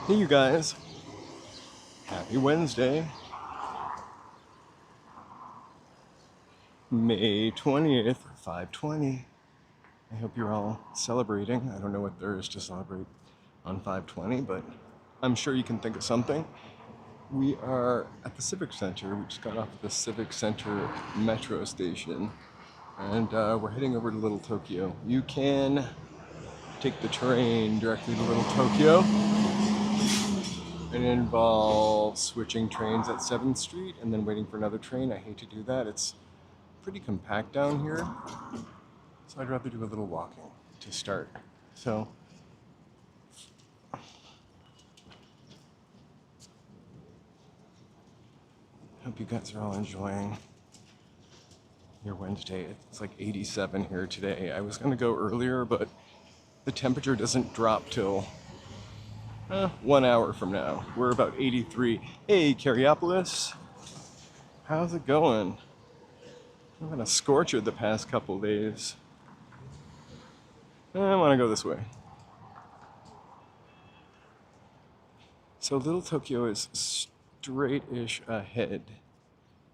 Hey you guys, happy Wednesday, May 20th, 5:20. I hope you're all celebrating. I don't know what there is to celebrate on 5:20, but I'm sure you can think of something. We are at the Civic Center. We just got off at the Civic Center metro station, and we're heading over to Little Tokyo. You can take the train directly to Little Tokyo. It involves switching trains at 7th Street and then waiting for another train. I hate to do that. It's pretty compact down here, so I'd rather do a little walking to start. So hope you guys are all enjoying your Wednesday. It's like 87 here today. I was going to go earlier, but the temperature doesn't drop till 1 hour from now. We're about 83. Hey, Cariopolis. How's it going? I've been a scorcher the past couple days. I want to go this way. So Little Tokyo is straight-ish ahead.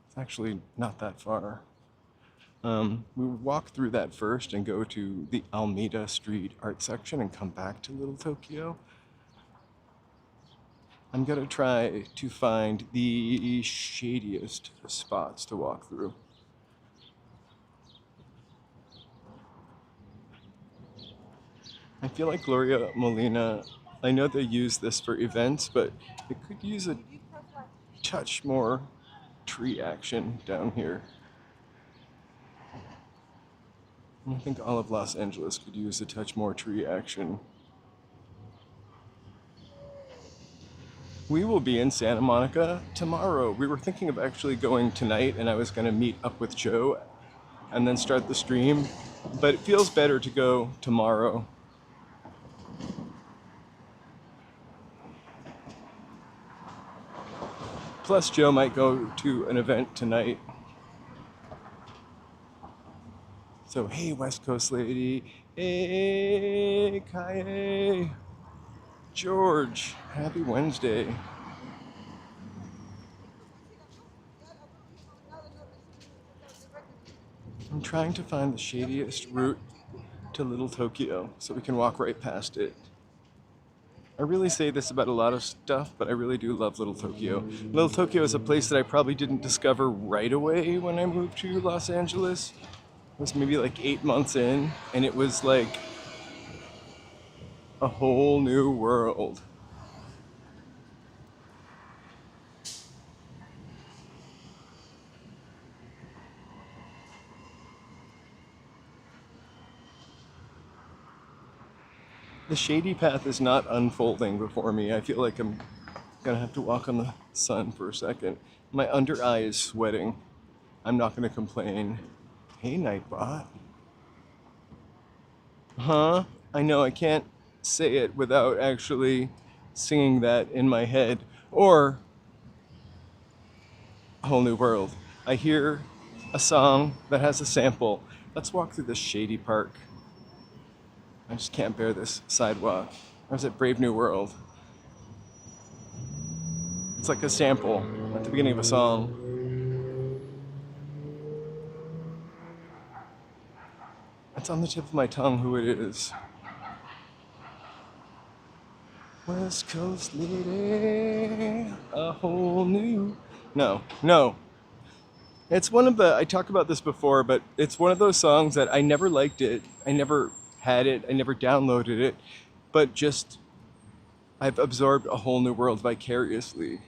It's actually not that far. We walk through that first and go to the Alameda Street art section and come back to Little Tokyo. I'm gonna try to find the shadiest spots to walk through. I feel like Gloria Molina, I know they use this for events, but it could use a touch more tree action down here. I think all of Los Angeles could use a touch more tree action. We will be in Santa Monica tomorrow. We were thinking of actually going tonight, and I was going to meet up with Joe and then start the stream, but it feels better to go tomorrow. Plus, Joe might go to an event tonight. So, hey, West Coast lady. Hey, Kaye. George, happy Wednesday. I'm trying to find the shadiest route to Little Tokyo so we can walk right past it. I really say this about a lot of stuff, but I really do love Little Tokyo. Little Tokyo is a place that I probably didn't discover right away when I moved to Los Angeles. It was maybe like 8 months in, and it was like a whole new world. The shady path is not unfolding before me. I feel like I'm gonna have to walk on the sun for a second. My under eye is sweating. I'm not gonna complain. Hey, Nightbot. Huh? I know I can't say it without actually singing that in my head. Or A Whole New World. I hear a song that has a sample. Let's walk through this shady park. I just can't bear this sidewalk. Or is it Brave New World? It's like a sample at the beginning of a song. It's on the tip of my tongue who it is. West Coast lady, a whole new... No. It's one of the, I talked about this before, but it's one of those songs that I never liked it. I never had it. I never downloaded it. But just, I've absorbed A Whole New World vicariously.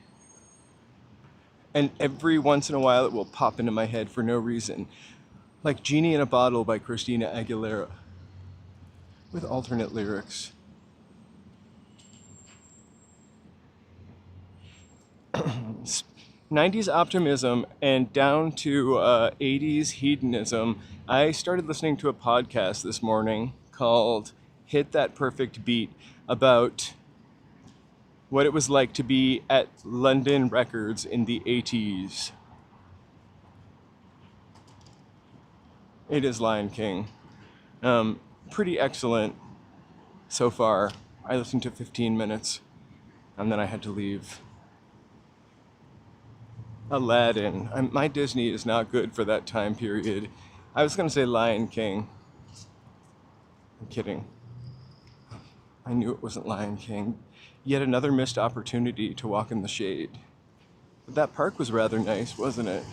And every once in a while it will pop into my head for no reason. Like Genie in a Bottle by Christina Aguilera. With alternate lyrics. 90s optimism and down to 80s hedonism. I started listening to a podcast this morning called Hit That Perfect Beat about what it was like to be at London Records in the 80s. It is Lion King. Pretty excellent so far. I listened to 15 minutes. And then I had to leave Aladdin. My Disney is not good for that time period. I was going to say Lion King. I'm kidding. I knew it wasn't Lion King. Yet another missed opportunity to walk in the shade. But that park was rather nice, wasn't it?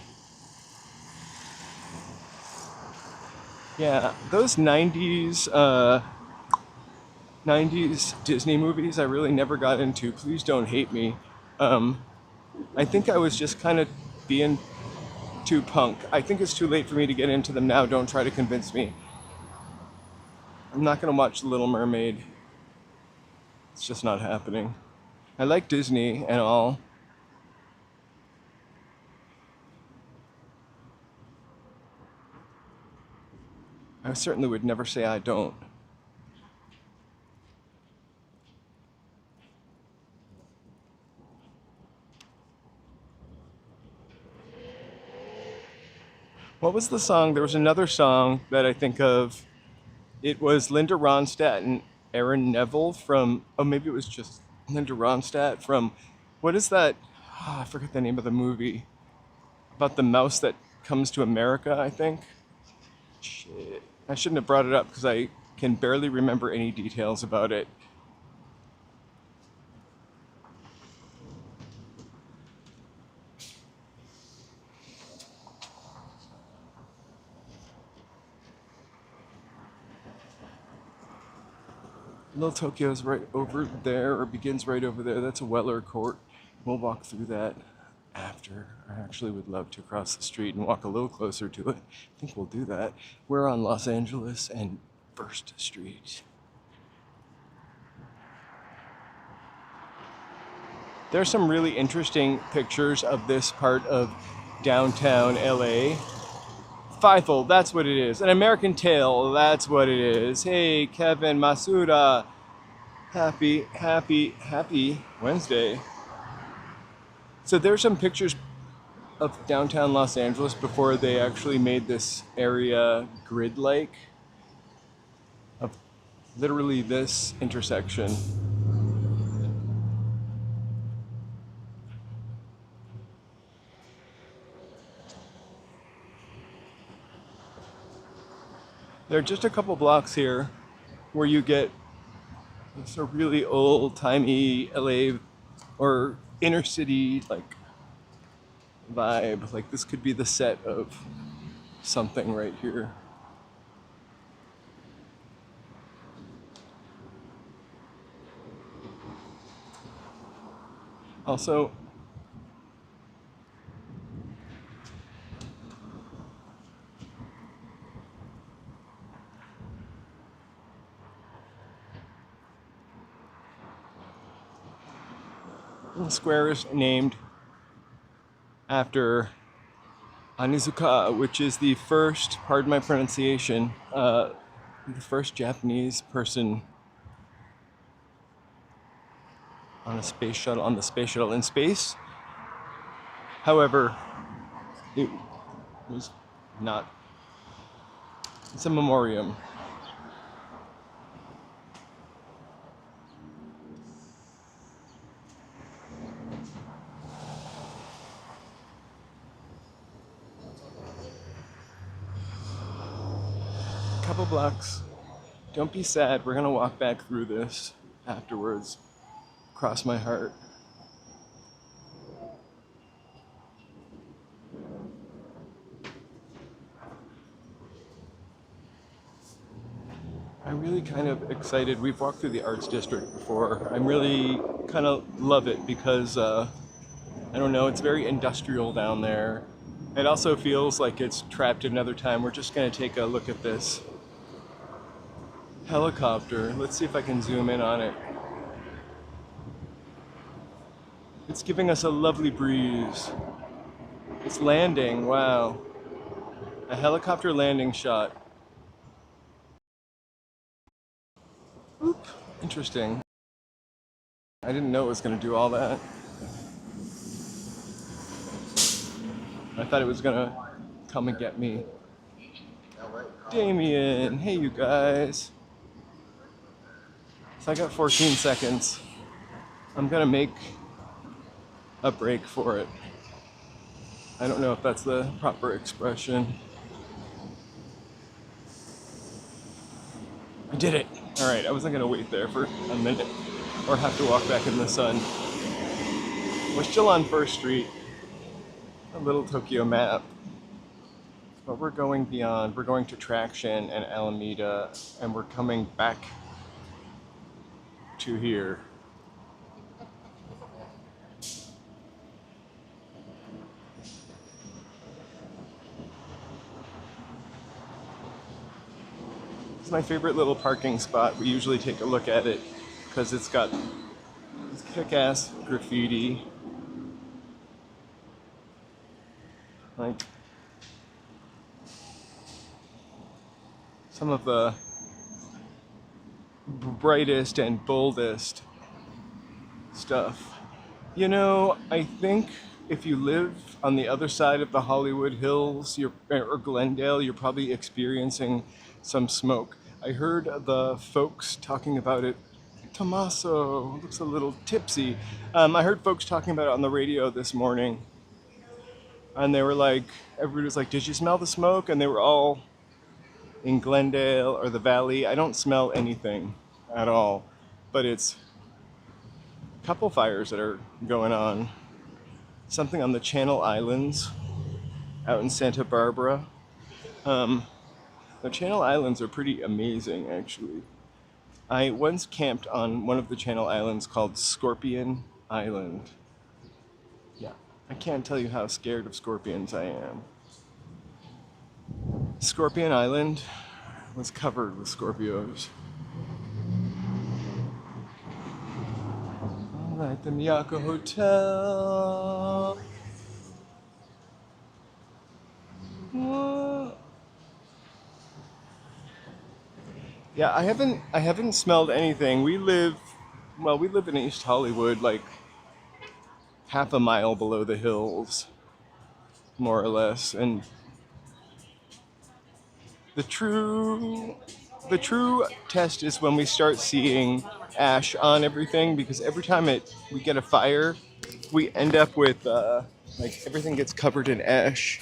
Yeah, those 90s Disney movies I really never got into. Please don't hate me. I think I was just kind of being too punk. I think it's too late for me to get into them now. Don't try to convince me. I'm not going to watch The Little Mermaid. It's just not happening. I like Disney and all. I certainly would never say I don't. What was the song? There was another song that I think of. It was Linda Ronstadt and Aaron Neville from, oh, maybe it was just Linda Ronstadt from, what is that? Oh, I forget the name of the movie. About the mouse that comes to America, I think. Shit. I shouldn't have brought it up because I can barely remember any details about it. Little Tokyo's right over there, or begins right over there. That's a Weller Court. We'll walk through that after. I actually would love to cross the street and walk a little closer to it. I think we'll do that. We're on Los Angeles and First Street. There's some really interesting pictures of this part of downtown LA. Feifel, that's what it is. An American Tail, that's what it is. Hey, Kevin, Masuda. Happy Wednesday. So there's some pictures of downtown Los Angeles before they actually made this area grid-like. Of literally this intersection. There are just a couple blocks here where you get this really old-timey LA or inner city like vibe. Like this could be the set of something right here. Also, the square is named after Onizuka, which is the first, pardon my pronunciation, the first Japanese person on a space shuttle, on the space shuttle in space. However, it was not. It's a memoriam. Couple blocks. Don't be sad. We're gonna walk back through this afterwards. Cross my heart. I'm really kind of excited. We've walked through the Arts District before. I'm really kind of love it because I don't know, it's very industrial down there. It also feels like it's trapped another time. We're just gonna take a look at this helicopter. Let's see if I can zoom in on it. It's giving us a lovely breeze. It's landing, wow. A helicopter landing shot. Oop, interesting. I didn't know it was gonna do all that. I thought it was gonna come and get me. Damien, hey you guys. So I got 14 seconds. I'm gonna make a break for it. I don't know if that's the proper expression. I did it! Alright, I wasn't gonna wait there for a minute or have to walk back in the sun. We're still on First Street, a little Tokyo map. But we're going beyond. We're going to Traction and Alameda, and we're coming back to here. It's my favorite little parking spot. We usually take a look at it because it's got this kick-ass graffiti. Like some of the brightest and boldest stuff. You know, I think if you live on the other side of the Hollywood Hills or Glendale, you're probably experiencing some smoke. I heard the folks talking about it. Tommaso looks a little tipsy. I heard folks talking about it on the radio this morning. And they were like, everybody was like, did you smell the smoke? And they were all in Glendale or the Valley. I don't smell anything at all, but it's a couple fires that are going on. Something on the Channel Islands out in Santa Barbara. The Channel Islands are pretty amazing, actually. I once camped on one of the Channel Islands called Scorpion Island. Yeah, I can't tell you how scared of scorpions I am. Scorpion Island was covered with Scorpios. Alright, the Miyako Hotel. What? Yeah, I haven't smelled anything. We live in East Hollywood, like half a mile below the hills, more or less. And the true test is when we start seeing ash on everything, because every time we get a fire, we end up with like everything gets covered in ash.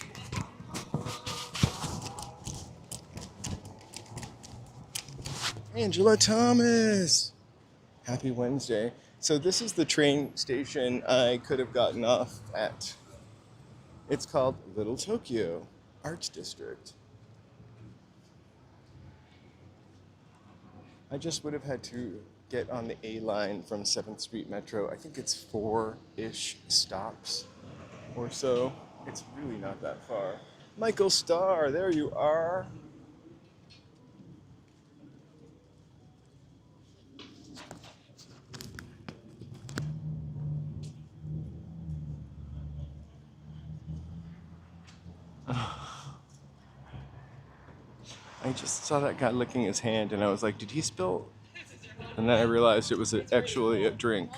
Angela Thomas! Happy Wednesday. So this is the train station I could have gotten off at. It's called Little Tokyo Arts District. I just would have had to get on the A line from 7th Street Metro. I think it's 4-ish stops or so. It's really not that far. Michael Starr, there you are. I just saw that guy licking his hand and I was like, did he spill? And then I realized it was actually a drink.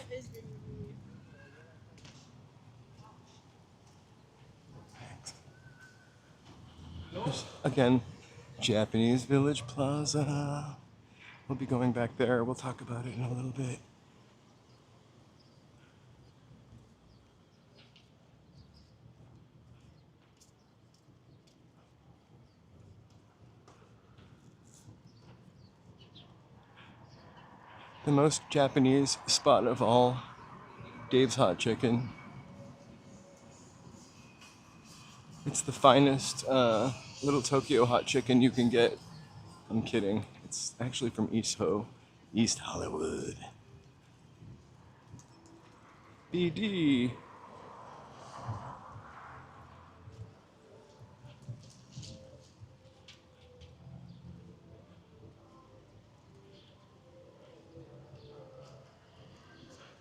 Again, Japanese Village Plaza. We'll be going back there. We'll talk about it in a little bit. The most Japanese spot of all, Dave's Hot Chicken. It's the finest Little Tokyo hot chicken you can get. I'm kidding. It's actually from East Hollywood. BD.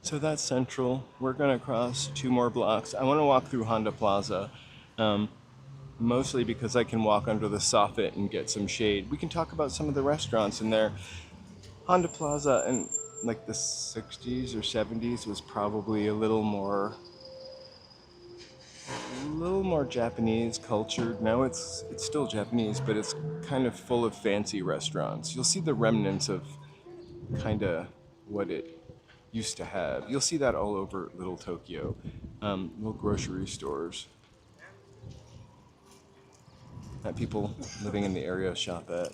So that's Central. We're gonna cross 2 more blocks. I wanna walk through Honda Plaza, mostly because I can walk under the soffit and get some shade. We can talk about some of the restaurants in there. Honda Plaza in like the 60s or 70s was probably a little more Japanese cultured. Now it's still Japanese, but it's kind of full of fancy restaurants. You'll see the remnants of kind of what it used to have. You'll see that all over Little Tokyo, little grocery stores that people living in the area shop at.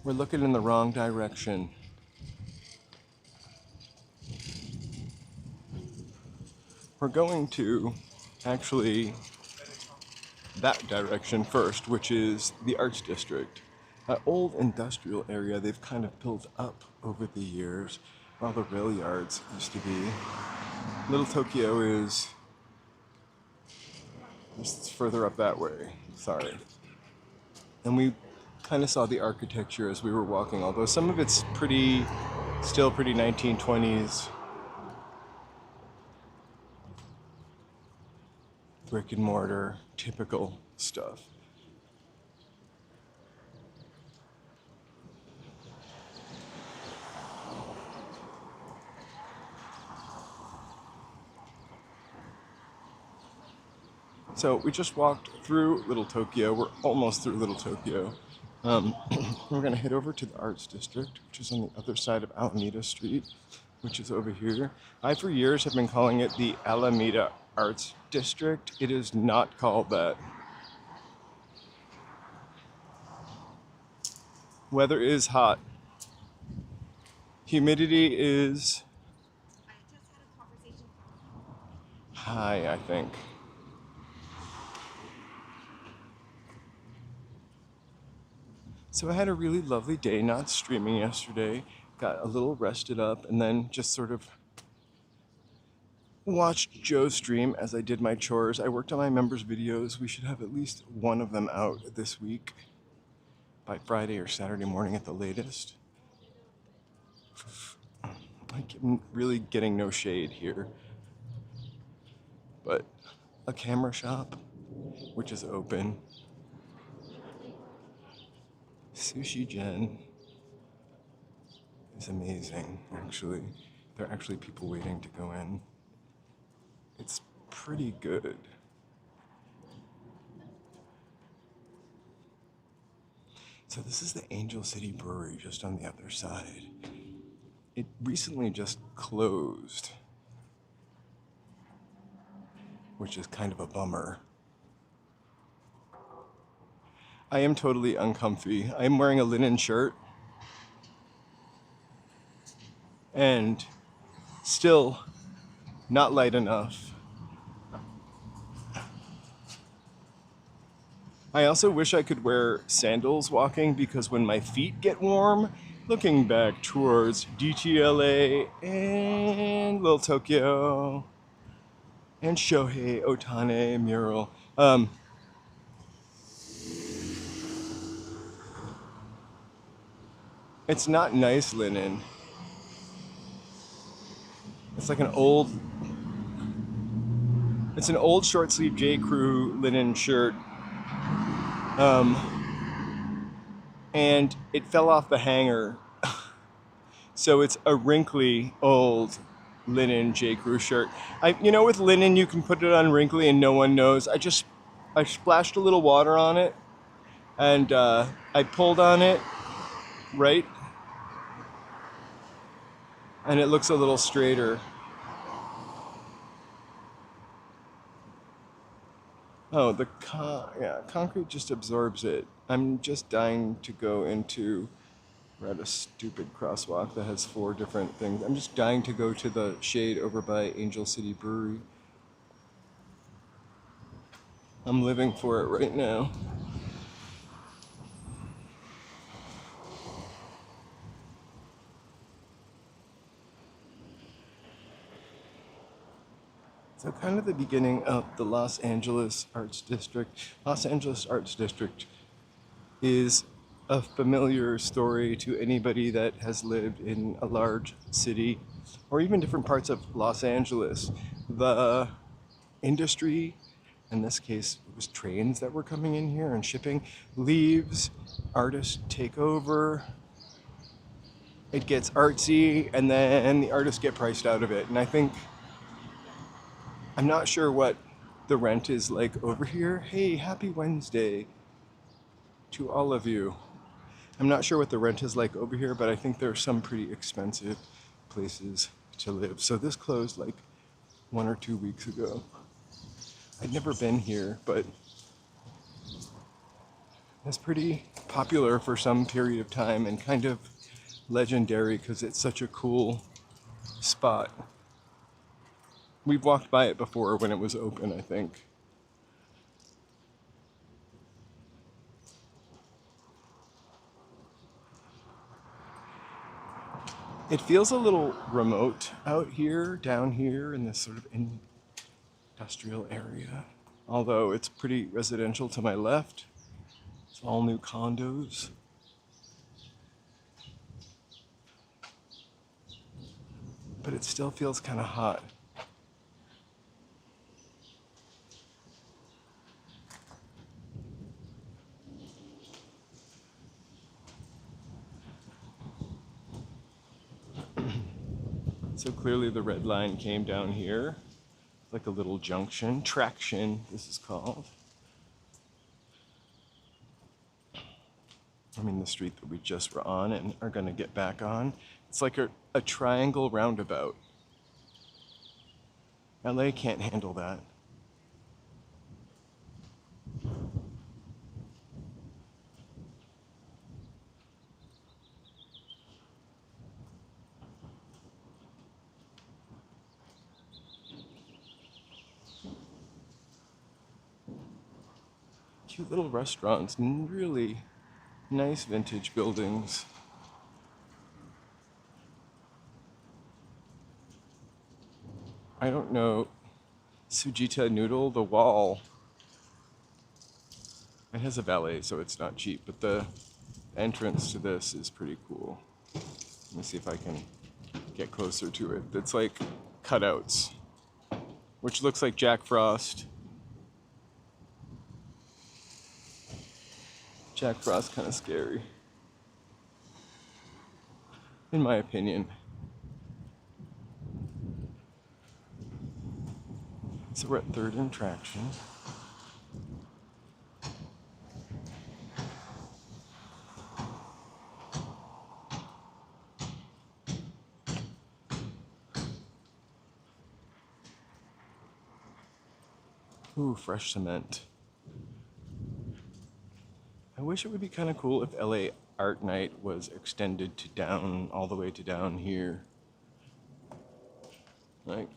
We're looking in the wrong direction. We're going to actually that direction first, which is the Arts District. An old industrial area they've kind of built up over the years, where all the rail yards used to be. Little Tokyo is just further up that way, sorry. And we kind of saw the architecture as we were walking, although some of it's still pretty 1920s. Brick and mortar, typical stuff. So we just walked through Little Tokyo. We're almost through Little Tokyo. We're gonna head over to the Arts District, which is on the other side of Alameda Street, which is over here. I, for years, have been calling it the Alameda Arts District. It is not called that. Weather is hot. Humidity is high, I think. So I had a really lovely day not streaming yesterday. Got a little rested up and then just sort of watched Joe stream as I did my chores. I worked on my members' videos. We should have at least one of them out this week by Friday or Saturday morning at the latest. I'm really getting no shade here. But a camera shop, which is open. Sushi Gen is amazing, actually. There are actually people waiting to go in. It's pretty good. So this is the Angel City Brewery just on the other side. It recently just closed, which is kind of a bummer. I am totally uncomfy. I am wearing a linen shirt and still not light enough. I also wish I could wear sandals walking because when my feet get warm, looking back towards DTLA and Little Tokyo and Shohei Ohtani mural, it's not nice linen. It's like an old short sleeve J. Crew linen shirt. And it fell off the hanger. So it's a wrinkly old linen J. Crew shirt. With linen you can put it on wrinkly and no one knows. I splashed a little water on it and I pulled on it, right? And it looks a little straighter. Oh, concrete just absorbs it. I'm just dying to go we're at a stupid crosswalk that has 4 different things. I'm just dying to go to the shade over by Angel City Brewery. I'm living for it right now. So kind of the beginning of the Los Angeles Arts District. Los Angeles Arts District is a familiar story to anybody that has lived in a large city or even different parts of Los Angeles. The industry, in this case it was trains that were coming in here and shipping, leaves, artists take over, it gets artsy, and then the artists get priced out of it. And I'm not sure what the rent is like over here. Hey, happy Wednesday. to all of you. I'm not sure what the rent is like over here, but I think there are some pretty expensive places to live. So this closed like 1 or 2 weeks ago. I'd never been here, but it's pretty popular for some period of time and kind of legendary because it's such a cool spot. We've walked by it before when it was open, I think. It feels a little remote out here, down here in this sort of industrial area. Although it's pretty residential to my left. It's all new condos. But it still feels kind of hot. So clearly the red line came down here, like a little junction, traction this is called. I mean the street that we just were on and are gonna get back on. It's like a triangle roundabout. LA can't handle that. Cute little restaurants and really nice vintage buildings. I don't know, Sujita Noodle, the wall. It has a valet, so it's not cheap, but the entrance to this is pretty cool. Let me see if I can get closer to it. It's like cutouts, which looks like Jack Frost. Jack Frost kind of scary, in my opinion. So we're at 3rd and Traction. Ooh, fresh cement. I wish it would be kind of cool if LA Art Night was extended to down, all the way to down here. Like,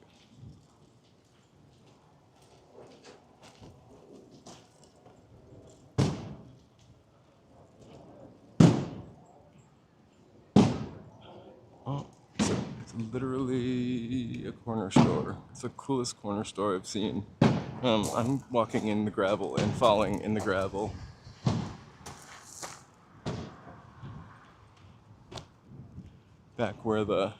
oh, it's literally a corner store. It's the coolest corner store I've seen. I'm walking in the gravel and falling in the gravel. Back where the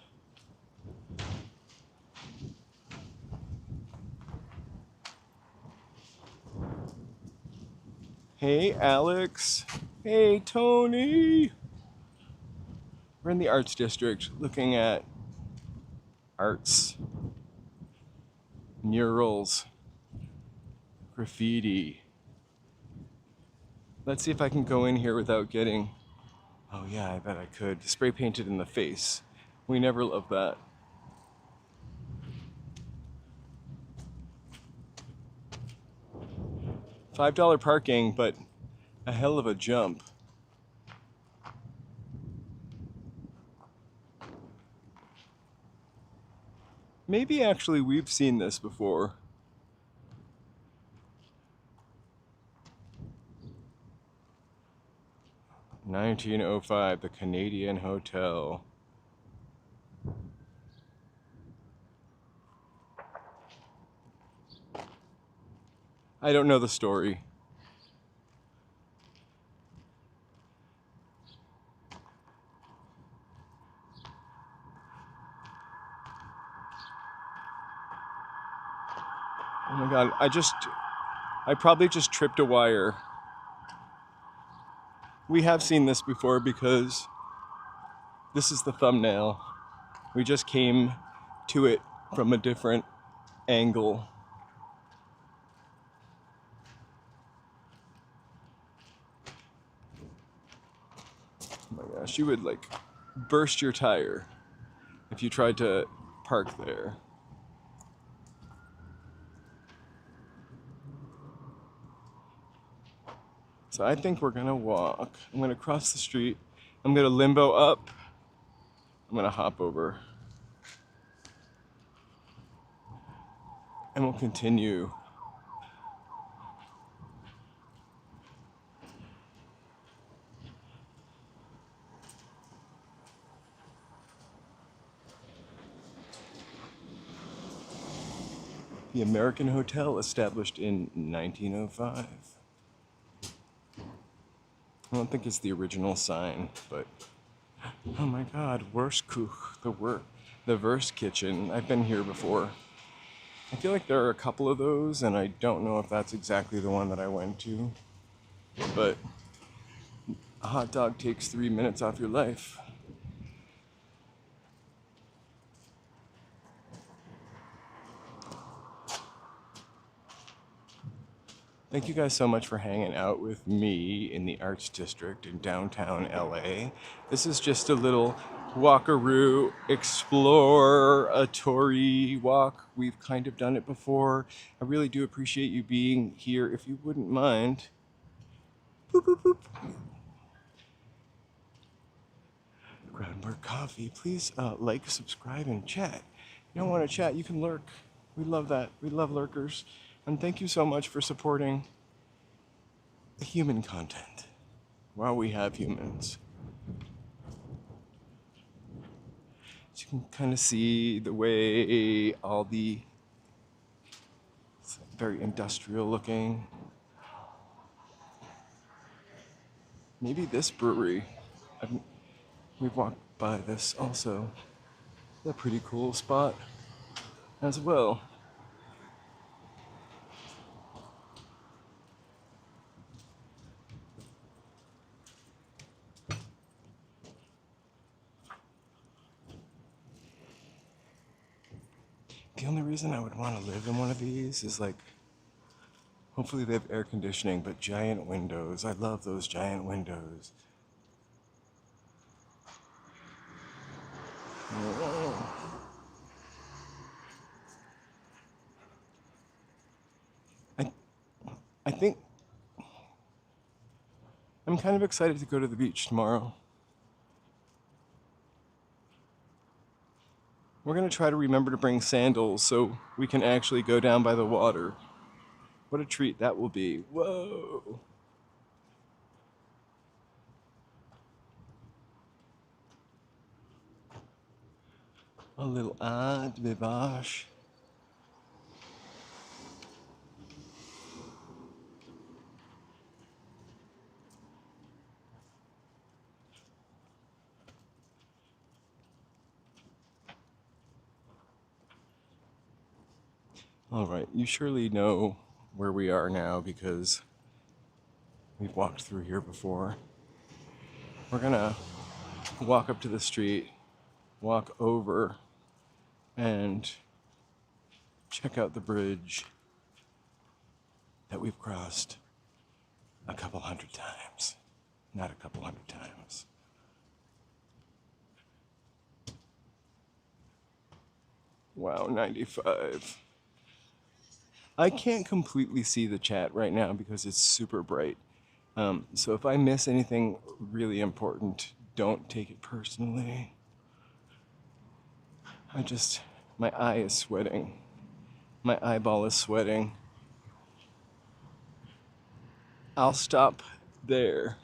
Hey Alex, hey Tony. We're in the Arts District looking at arts, murals, graffiti. Let's see if I can go in here without getting, oh yeah, I bet I could, spray painted in the face. We never love that. $5 parking, but a hell of a jump. Maybe actually we've seen this before. $1905, the Canadian Hotel. I don't know the story. Oh my god, I probably just tripped a wire. We have seen this before because this is the thumbnail. We just came to it from a different angle. Oh my gosh, you would like burst your tire if you tried to park there. So I think we're gonna walk. I'm gonna cross the street. I'm gonna limbo up. I'm gonna hop over. And we'll continue. The American Hotel, established in 1905. I don't think it's the original sign, but oh my God, Wurstkuch, the Wurst Kitchen. I've been here before. I feel like there are a couple of those, and I don't know if that's exactly the one that I went to. But a hot dog takes 3 minutes off your life. Thank you guys so much for hanging out with me in the Arts District in downtown LA. This is just a little walkaroo, exploratory walk. We've kind of done it before. I really do appreciate you being here. If you wouldn't mind, boop, boop, boop. Groundwork Coffee, please like, subscribe, and chat. You don't want to chat, you can lurk. We love that. We love lurkers. And thank you so much for supporting the human content while we have humans. So you can kind of see the way all it's very industrial looking. Maybe this brewery. We've walked by this also. It's a pretty cool spot as well. The only reason I would want to live in one of these is like, hopefully they have air conditioning, but giant windows. I love those giant windows. I think I'm kind of excited to go to the beach tomorrow. We're gonna try to remember to bring sandals so we can actually go down by the water. What a treat that will be. Whoa! A little ad vivage. All right, you surely know where we are now because we've walked through here before. We're gonna walk up to the street, walk over, and check out the bridge that we've crossed a couple hundred times. Not a couple hundred times. Wow, 95. I can't completely see the chat right now because it's super bright. So if I miss anything really important, don't take it personally. My eye is sweating. My eyeball is sweating. I'll stop there.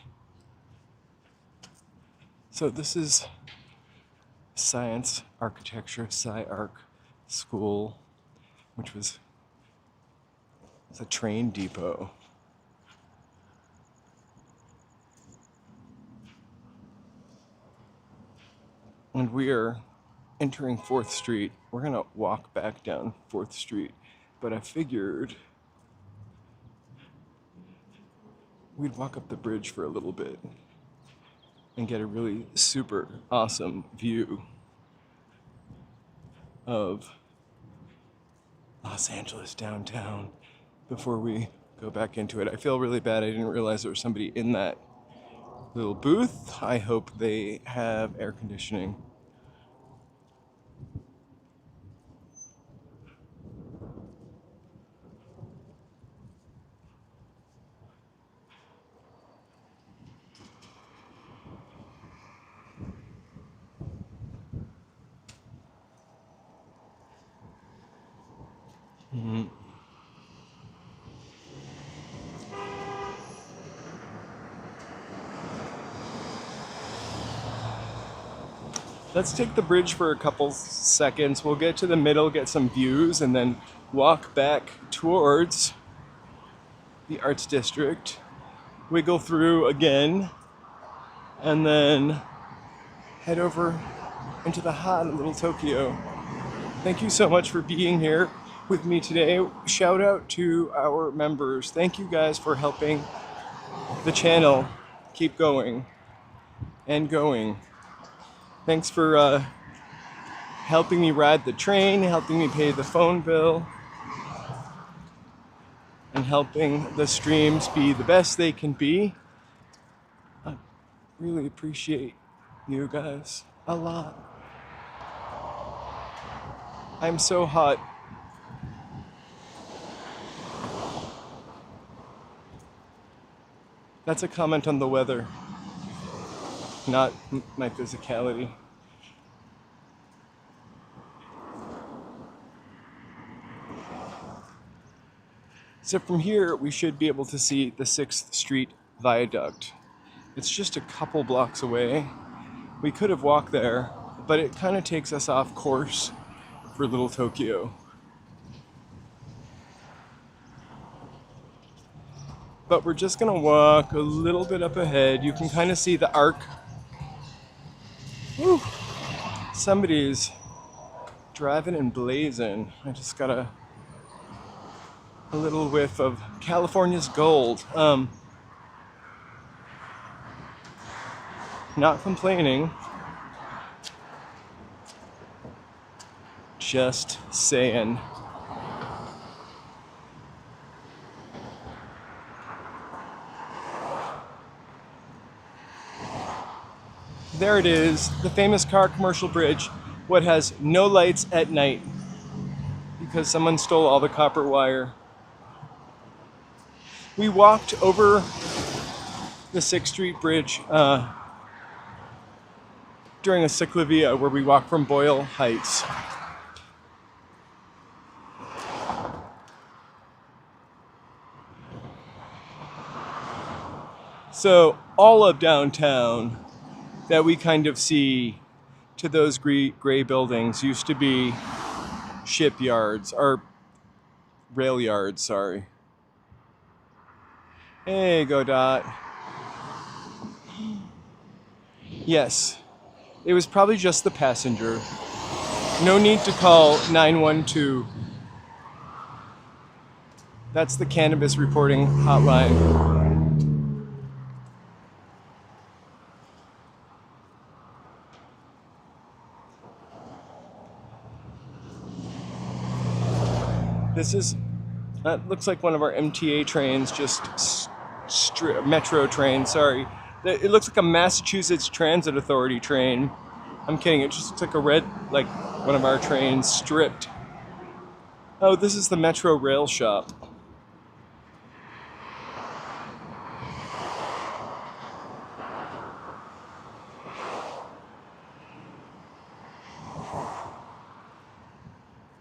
So this is Science Architecture, Sci-Arc School, which was it's a train depot. And we are entering 4th Street. We're gonna walk back down 4th Street, but I figured we'd walk up the bridge for a little bit and get a really super awesome view of Los Angeles downtown before we go back into it. I feel really bad. I didn't realize there was somebody in that little booth. I hope they have air conditioning. Let's take the bridge for a couple seconds. We'll get to the middle, get some views, and then walk back towards the Arts District. Wiggle through again, and then head over into the hot little Tokyo. Thank you so much for being here with me today. Shout out to our members. Thank you guys for helping the channel keep going and going. Thanks for helping me ride the train, helping me pay the phone bill, and helping the streams be the best they can be. I really appreciate you guys a lot. I'm so hot. That's a comment on the weather, not my physicality. So from here, we should be able to see the 6th Street Viaduct. It's just a couple blocks away. We could have walked there, but it kind of takes us off course for Little Tokyo. But we're just gonna walk a little bit up ahead. You can kind of see the arc. Woo. Somebody's driving and blazing. I just got a little whiff of California's gold. Not complaining. Just saying. There it is, the famous car commercial bridge, what has no lights at night because someone stole all the copper wire. We walked over the 6th Street Bridge during a ciclovia where we walked from Boyle Heights. So all of downtown that we kind of see to those gray buildings used to be shipyards, or rail yards, sorry. Hey, Godot. Yes, it was probably just the passenger. No need to call 912. That's the cannabis reporting hotline. This is, that looks like one of our MTA trains, just metro train, sorry. It looks like a Massachusetts Transit Authority train. I'm kidding, it just looks like a red, like one of our trains stripped. Oh, this is the Metro Rail shop.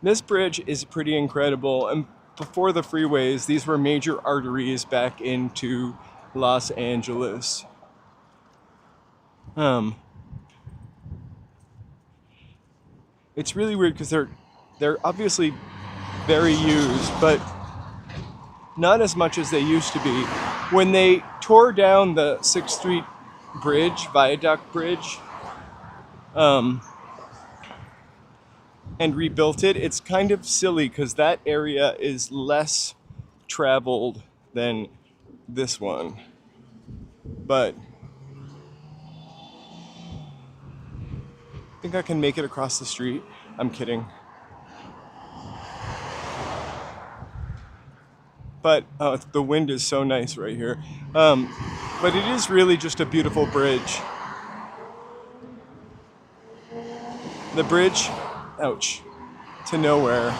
This bridge is pretty incredible, and before the freeways, these were major arteries back into Los Angeles. It's really weird because they're obviously very used, but not as much as they used to be. When they tore down the 6th Street Bridge, Viaduct Bridge, and rebuilt it, it's kind of silly because that area is less traveled than this one. But I think I can make it across the street. I'm kidding. But the wind is so nice right here. But it is really just a beautiful bridge. The bridge, ouch, to nowhere.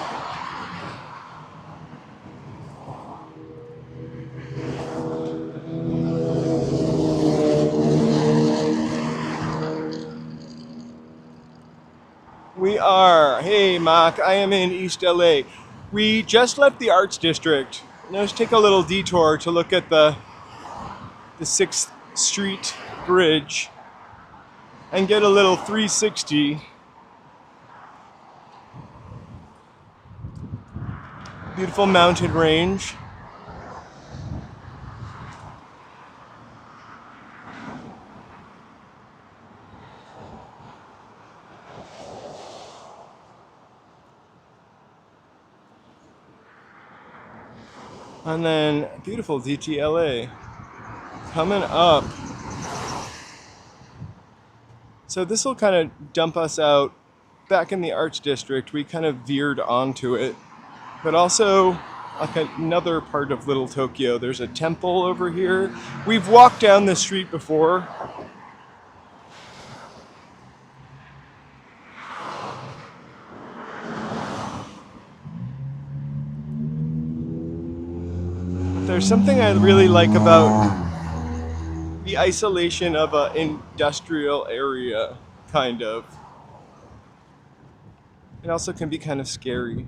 We are, hey Mark, I am in East LA. We just left the Arts District. Let's take a little detour to look at the 6th Street Bridge and get a little 360. Beautiful mountain range. And then beautiful DTLA coming up. So this will kind of dump us out back in the Arts District. We kind of veered onto it, but also like another part of Little Tokyo. There's a temple over here. We've walked down this street before. There's something I really like about the isolation of an industrial area, kind of. It also can be kind of scary,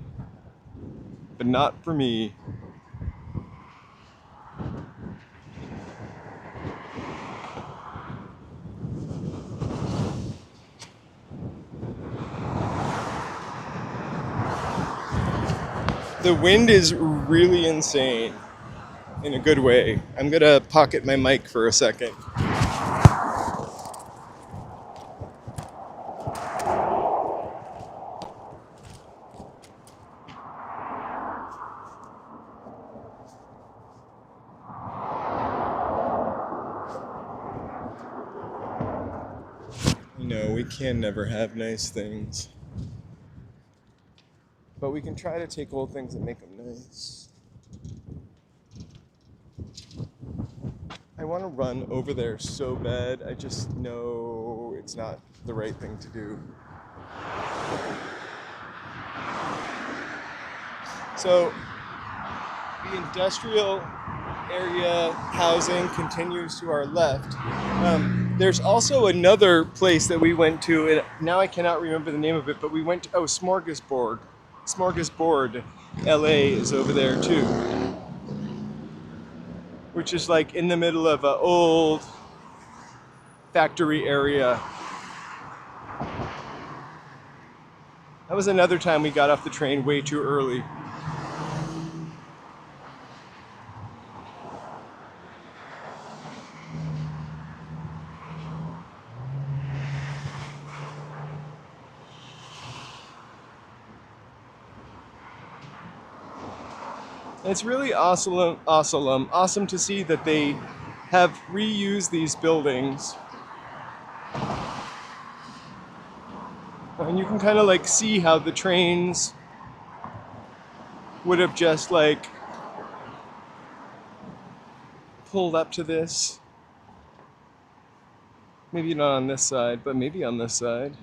but not for me. The wind is really insane. In a good way. I'm gonna pocket my mic for a second. No, we can never have nice things. But we can try to take old things and make them nice. I want to run over there so bad, I just know it's not the right thing to do. So, the industrial area housing continues to our left. There's also another place that we went to, and now I cannot remember the name of it, but we went to, Smorgasbord. Smorgasbord, LA is over there too. Which is like in the middle of an old factory area. That was another time we got off the train way too early. It's really awesome to see that they have reused these buildings. And you can kind of like see how the trains would have just like pulled up to this. Maybe not on this side, but maybe on this side.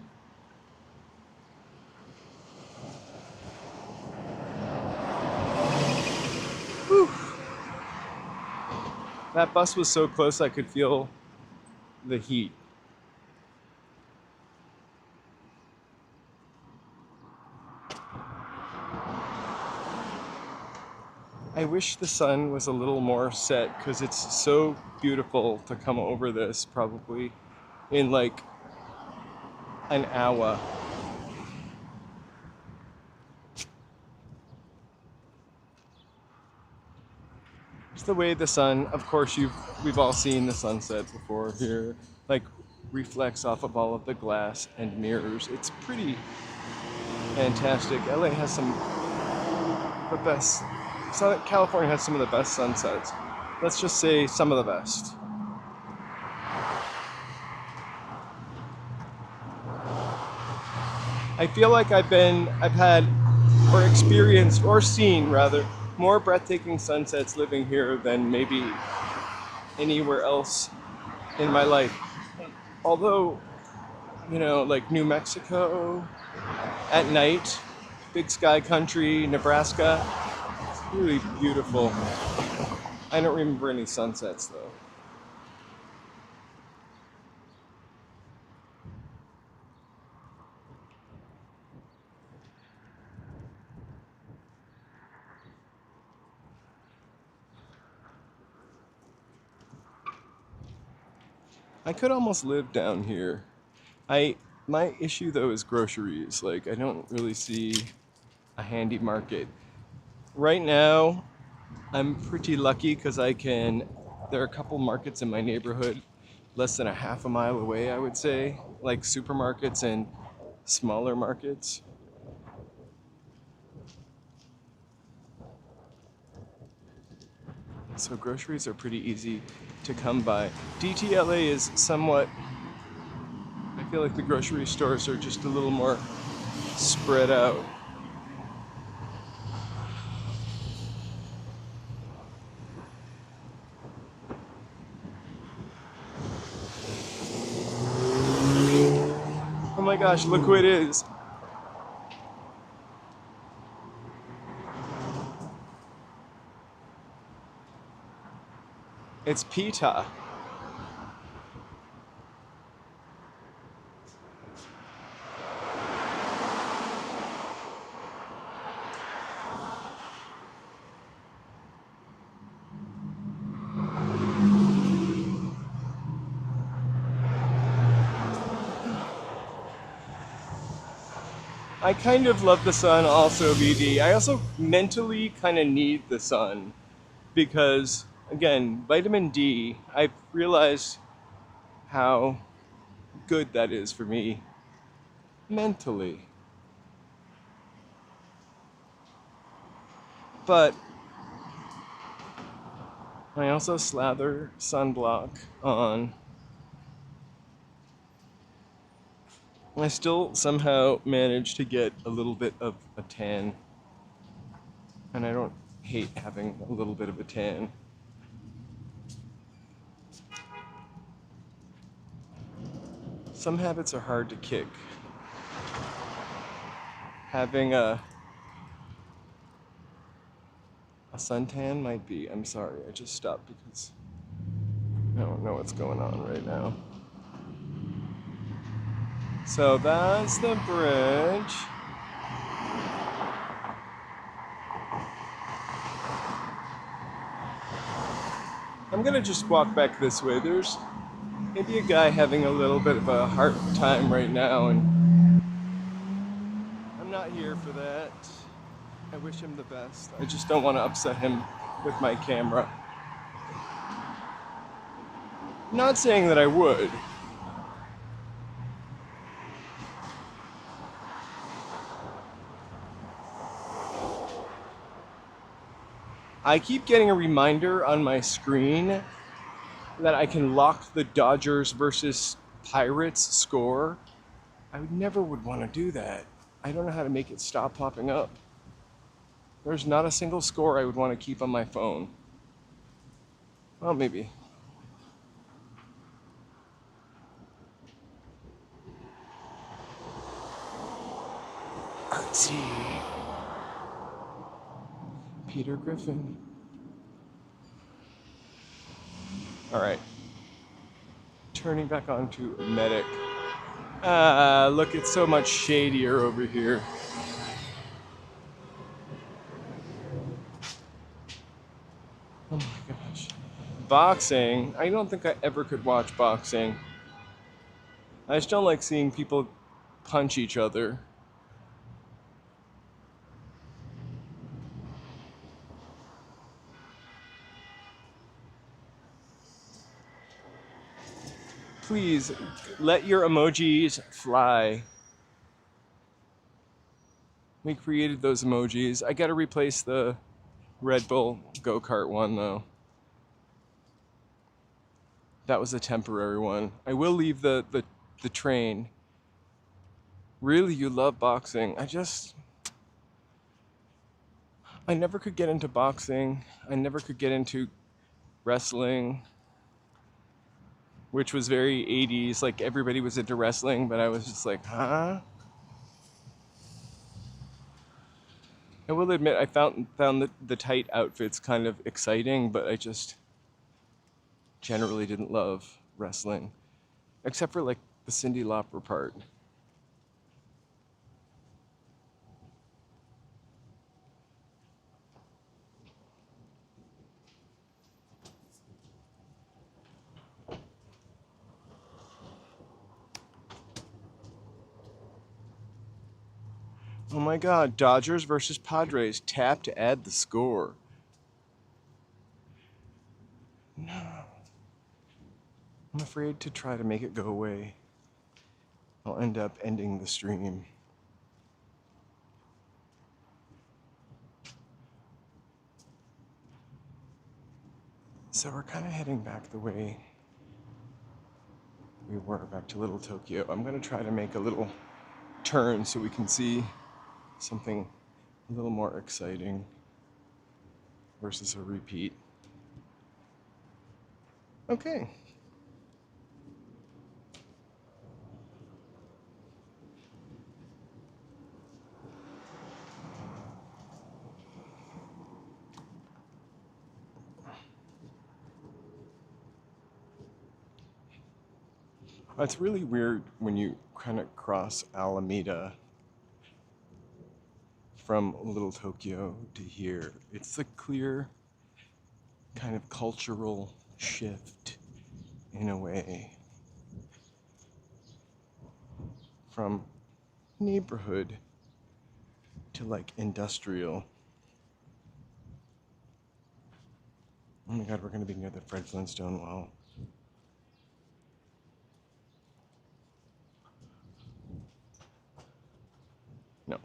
Whew. That bus was so close I could feel the heat. I wish the sun was a little more set because it's so beautiful to come over this probably in like an hour. Just the way the sun, of course we've all seen the sunset before here, like reflects off of all of the glass and mirrors. It's pretty fantastic. LA has the best. California has some of the best sunsets. Let's just say some of the best. I feel like I've had, or experienced, or seen rather, more breathtaking sunsets living here than maybe anywhere else in my life. Although, you know, like New Mexico at night, big sky country, Nebraska, it's really beautiful. I don't remember any sunsets though. I could almost live down here. My issue though is groceries. Like I don't really see a handy market. Right now, I'm pretty lucky because there are a couple markets in my neighborhood less than a half a mile away, I would say, like supermarkets and smaller markets. So groceries are pretty easy to come by. DTLA is somewhat, I feel like the grocery stores are just a little more spread out. Oh my gosh, look who it is. It's Pita. I kind of love the sun also, VD. I also mentally kind of need the sun because, again, vitamin D, I've realized how good that is for me mentally. But I also slather sunblock on. I still somehow manage to get a little bit of a tan. And I don't hate having a little bit of a tan. Some habits are hard to kick. Having a suntan might be. I'm sorry, I just stopped because I don't know what's going on right now. So that's the bridge. I'm gonna just walk back this way. There's maybe a guy having a little bit of a hard time right now, and I'm not here for that. I wish him the best. I just don't want to upset him with my camera. Not saying that I would. I keep getting a reminder on my screen that I can lock the Dodgers versus Pirates score. I never would want to do that. I don't know how to make it stop popping up. There's not a single score I would want to keep on my phone. Well, maybe. Let's see. Peter Griffin. All right. Turning back onto Medic. Look, it's so much shadier over here. Oh my gosh. Boxing. I don't think I ever could watch boxing. I just don't like seeing people punch each other. Please, let your emojis fly. We created those emojis. I gotta replace the Red Bull go-kart one though. That was a temporary one. I will leave the train. Really, you love boxing. I never could get into boxing. I never could get into wrestling. which was very 80s. Like everybody was into wrestling, but I was just like, huh? I will admit I found the tight outfits kind of exciting, but I just generally didn't love wrestling, except for like the Cyndi Lauper part. Oh my God, Dodgers versus Padres. Tap to add the score. No. I'm afraid to try to make it go away. I'll end up ending the stream. So we're kind of heading back the way we were, back to Little Tokyo. I'm going to try to make a little turn so we can see something a little more exciting versus a repeat. Okay. It's really weird when you kind of cross Alameda from Little Tokyo to here. It's a clear kind of cultural shift in a way from neighborhood to like industrial. Oh my God, we're gonna be near the Fred Flintstone wall. No.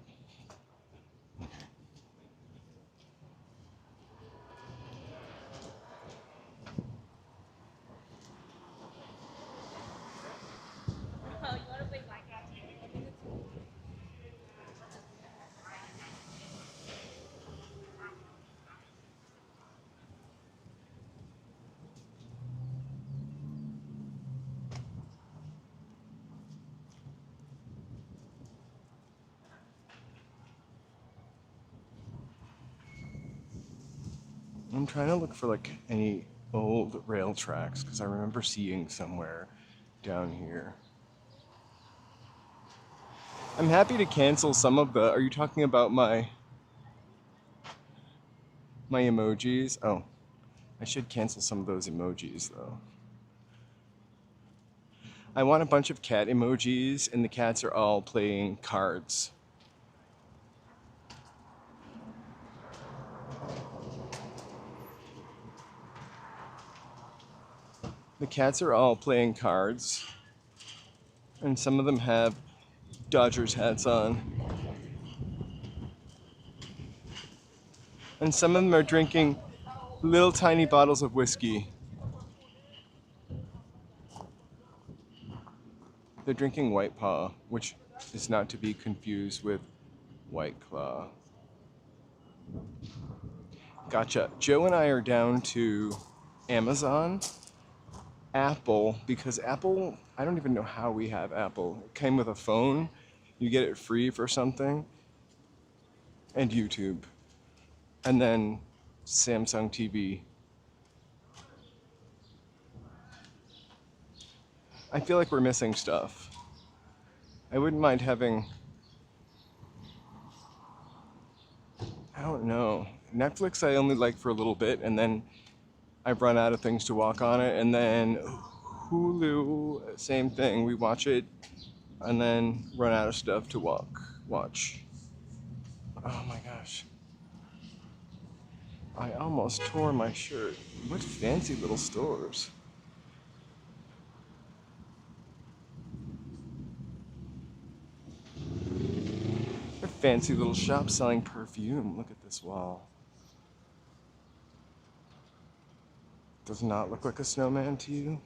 I'm trying to look for like any old rail tracks because I remember seeing somewhere down here. I'm happy to cancel some of the, are you talking about my emojis? Oh, I should cancel some of those emojis though. I want a bunch of cat emojis and the cats are all playing cards. The cats are all playing cards and some of them have Dodgers hats on. And some of them are drinking little tiny bottles of whiskey. They're drinking White Paw, which is not to be confused with White Claw. Gotcha. Joe and I are down to Amazon, Apple, because Apple, I don't even know how we have Apple. It came with a phone, you get it free for something, and YouTube, and then Samsung TV. I feel like we're missing stuff. I wouldn't mind having, I don't know. Netflix I only like for a little bit, and then I've run out of things to walk on it. And then Hulu, same thing. We watch it and then run out of stuff to watch. Oh my gosh. I almost tore my shirt. What fancy little stores. They're fancy little shops selling perfume. Look at this wall. Does not look like a snowman to you?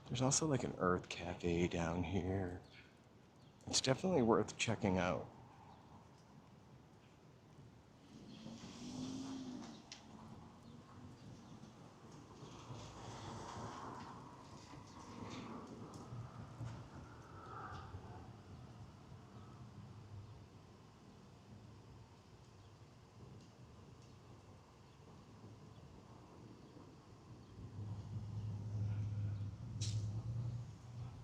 There's also like an Earth Cafe down here. It's definitely worth checking out.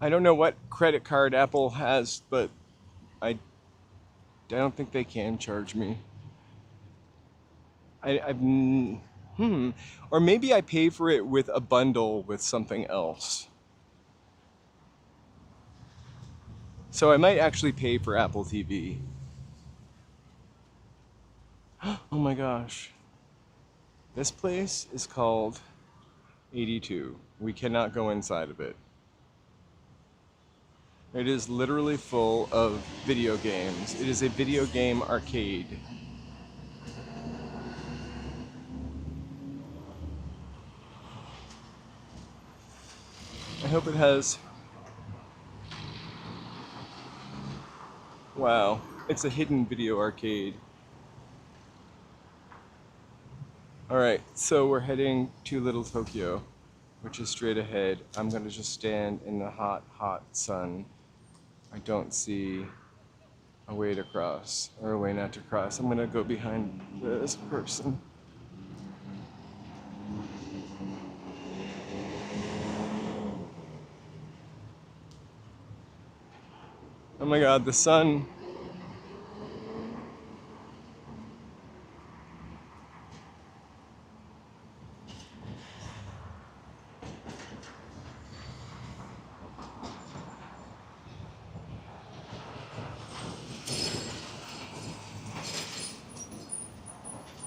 I don't know what credit card Apple has, but I don't think they can charge me. Or maybe I pay for it with a bundle with something else. So I might actually pay for Apple TV. Oh my gosh. This place is called 82. We cannot go inside of it. It is literally full of video games. It is a video game arcade. I hope it has... Wow, it's a hidden video arcade. Alright, so we're heading to Little Tokyo, which is straight ahead. I'm gonna just stand in the hot, hot sun. I don't see a way to cross, or a way not to cross. I'm gonna go behind this person. Oh my god, the sun.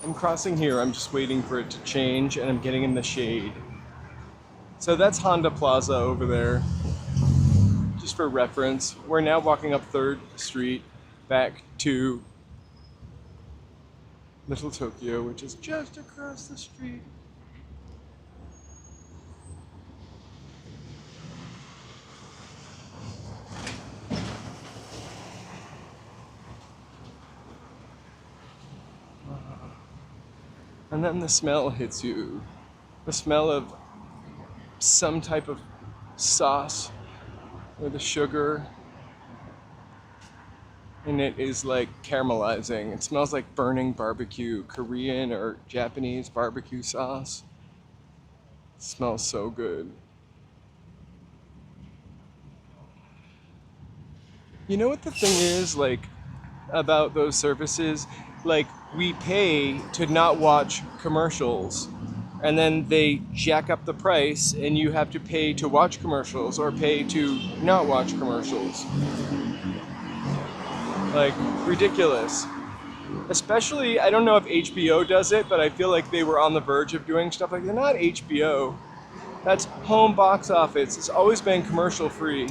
I'm crossing here, I'm just waiting for it to change, and I'm getting in the shade. So that's Honda Plaza over there, just for reference. We're now walking up 3rd Street back to Little Tokyo, which is just across the street. And then the smell hits you. The smell of some type of sauce or the sugar. And it is like caramelizing. It smells like burning barbecue, Korean or Japanese barbecue sauce. It smells so good. You know what the thing is, like, about those services? Like, we pay to not watch commercials, and then they jack up the price, and you have to pay to watch commercials or pay to not watch commercials. Like, ridiculous. Especially, I don't know if HBO does it, but I feel like they were on the verge of doing stuff like that. Not HBO. That's home box office. It's always been commercial free.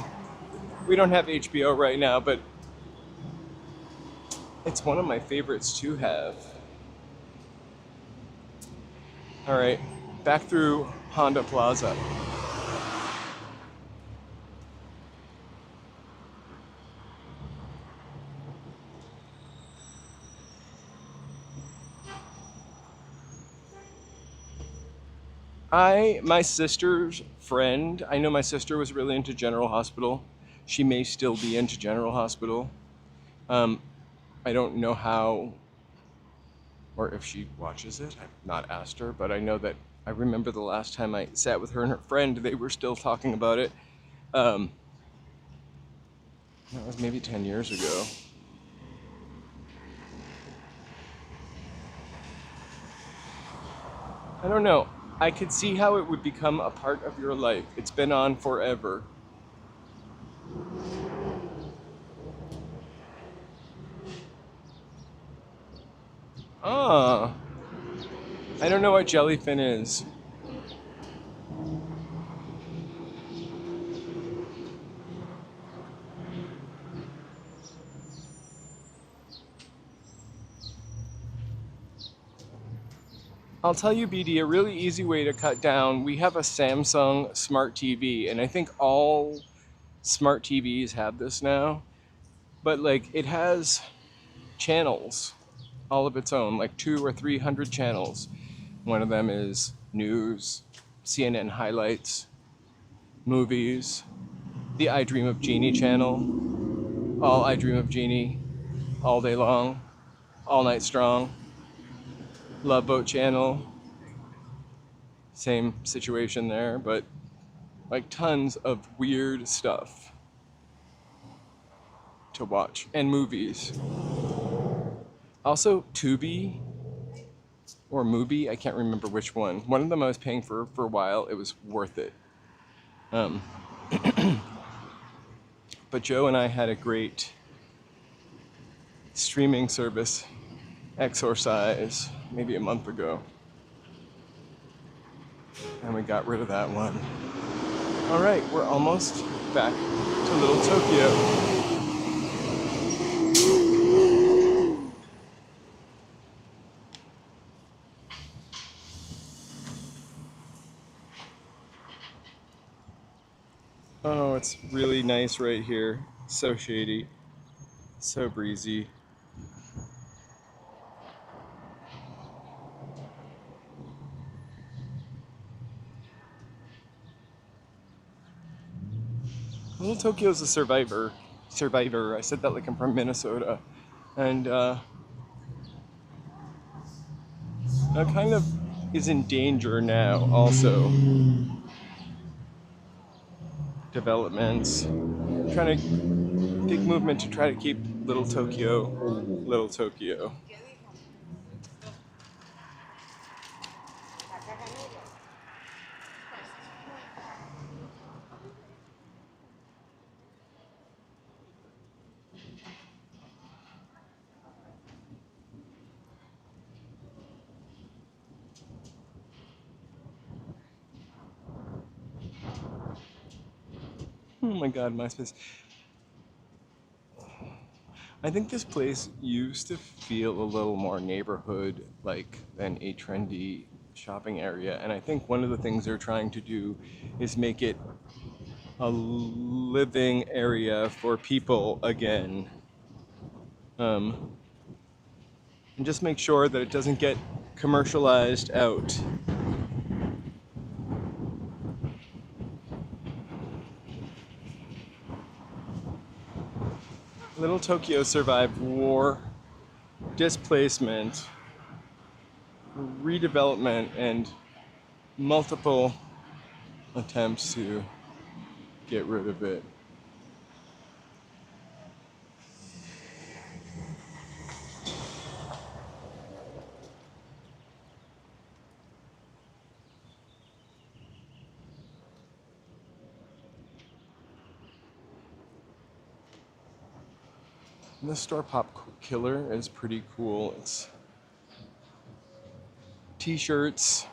We don't have HBO right now, but it's one of my favorites to have. All right, back through Honda Plaza. My sister's friend, I know my sister was really into General Hospital. She may still be into General Hospital. I don't know how, or if she watches it. I've not asked her, but I know that I remember the last time I sat with her and her friend, they were still talking about it. That was maybe 10 years ago. I don't know. I could see how it would become a part of your life. It's been on forever. Ah, I don't know what jellyfin is. I'll tell you, BD, a really easy way to cut down. We have a Samsung Smart TV, and I think all smart TVs have this now. but like it has channels all of its own, like 200 or 300 channels. One of them is news, CNN highlights, movies, the I Dream of Jeannie channel, all I Dream of Jeannie, all day long, all night strong, Love Boat channel, same situation there, but like tons of weird stuff to watch, and movies. Also Tubi or Mubi, I can't remember which one. One of them I was paying for a while. It was worth it. But Joe and I had a great streaming service exercise maybe a month ago, and we got rid of that one. All right, we're almost back to Little Tokyo. Oh, it's really nice right here. So shady, so breezy. Little Tokyo's a survivor. I said that like I'm from Minnesota. And it kind of is in danger now also. Developments. Trying to big movement to try to keep Little Tokyo, Little Tokyo. Oh my god, MySpace. I think this place used to feel a little more neighborhood-like than a trendy shopping area, and I think one of the things they're trying to do is make it a living area for people again. And just make sure that it doesn't get commercialized out. Little Tokyo survived war, displacement, redevelopment, and multiple attempts to get rid of it. And the Store Pop Killer is pretty cool. It's t-shirts,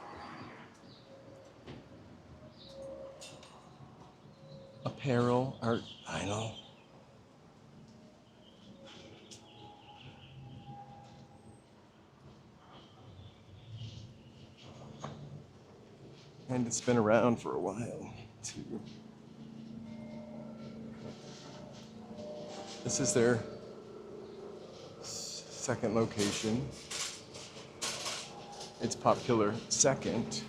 apparel, art, vinyl. And it's been around for a while, too. This is their second location. It's Pop Killer second.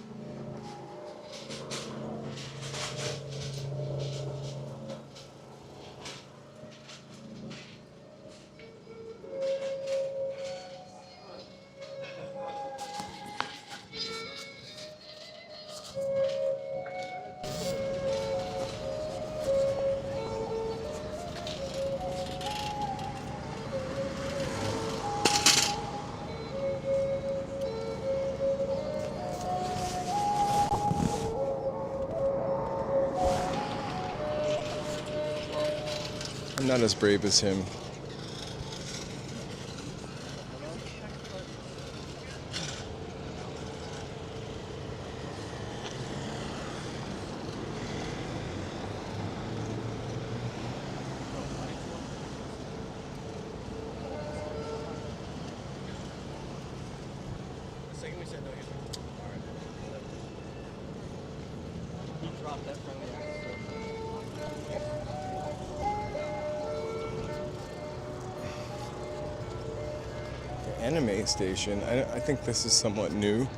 I'm not as brave as him. anime station. I think this is somewhat new.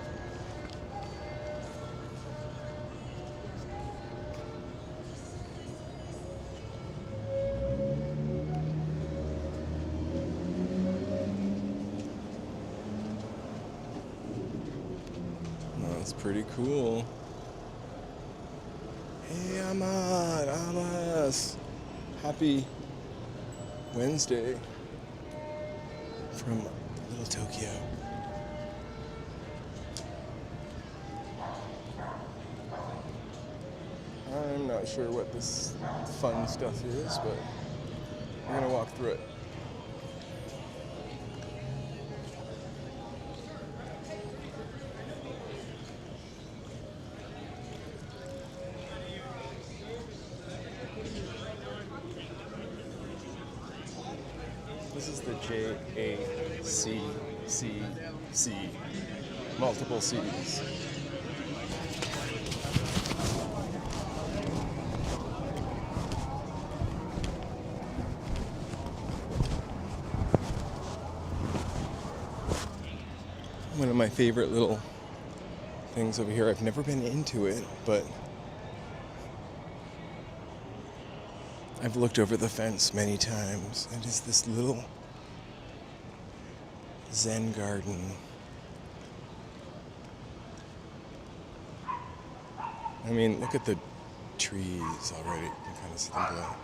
That's pretty cool. Hey, Ahmad, Amas. Happy Wednesday from Little Tokyo. I'm not sure what this fun stuff is, but we're gonna walk through it. This is the JACCC, multiple C's. One of my favorite little things over here. I've never been into it, but I've looked over the fence many times. It is this little Zen Garden. I mean, look at the trees already. You can kind of see them blowing.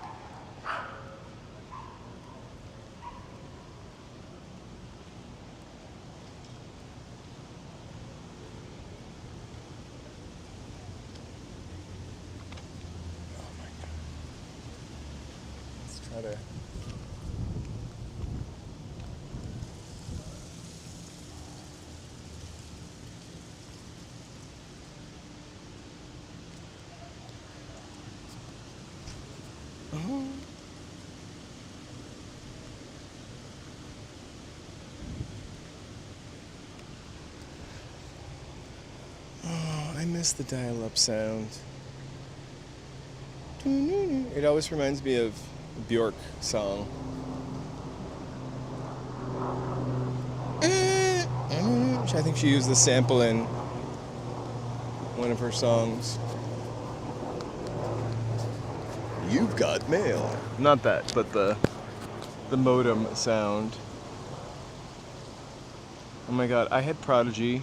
Try to I miss the dial-up sound. It always reminds me of Bjork song. I think she used the sample in one of her songs. You've got mail. Not that, but the modem sound. Oh my god, I had Prodigy.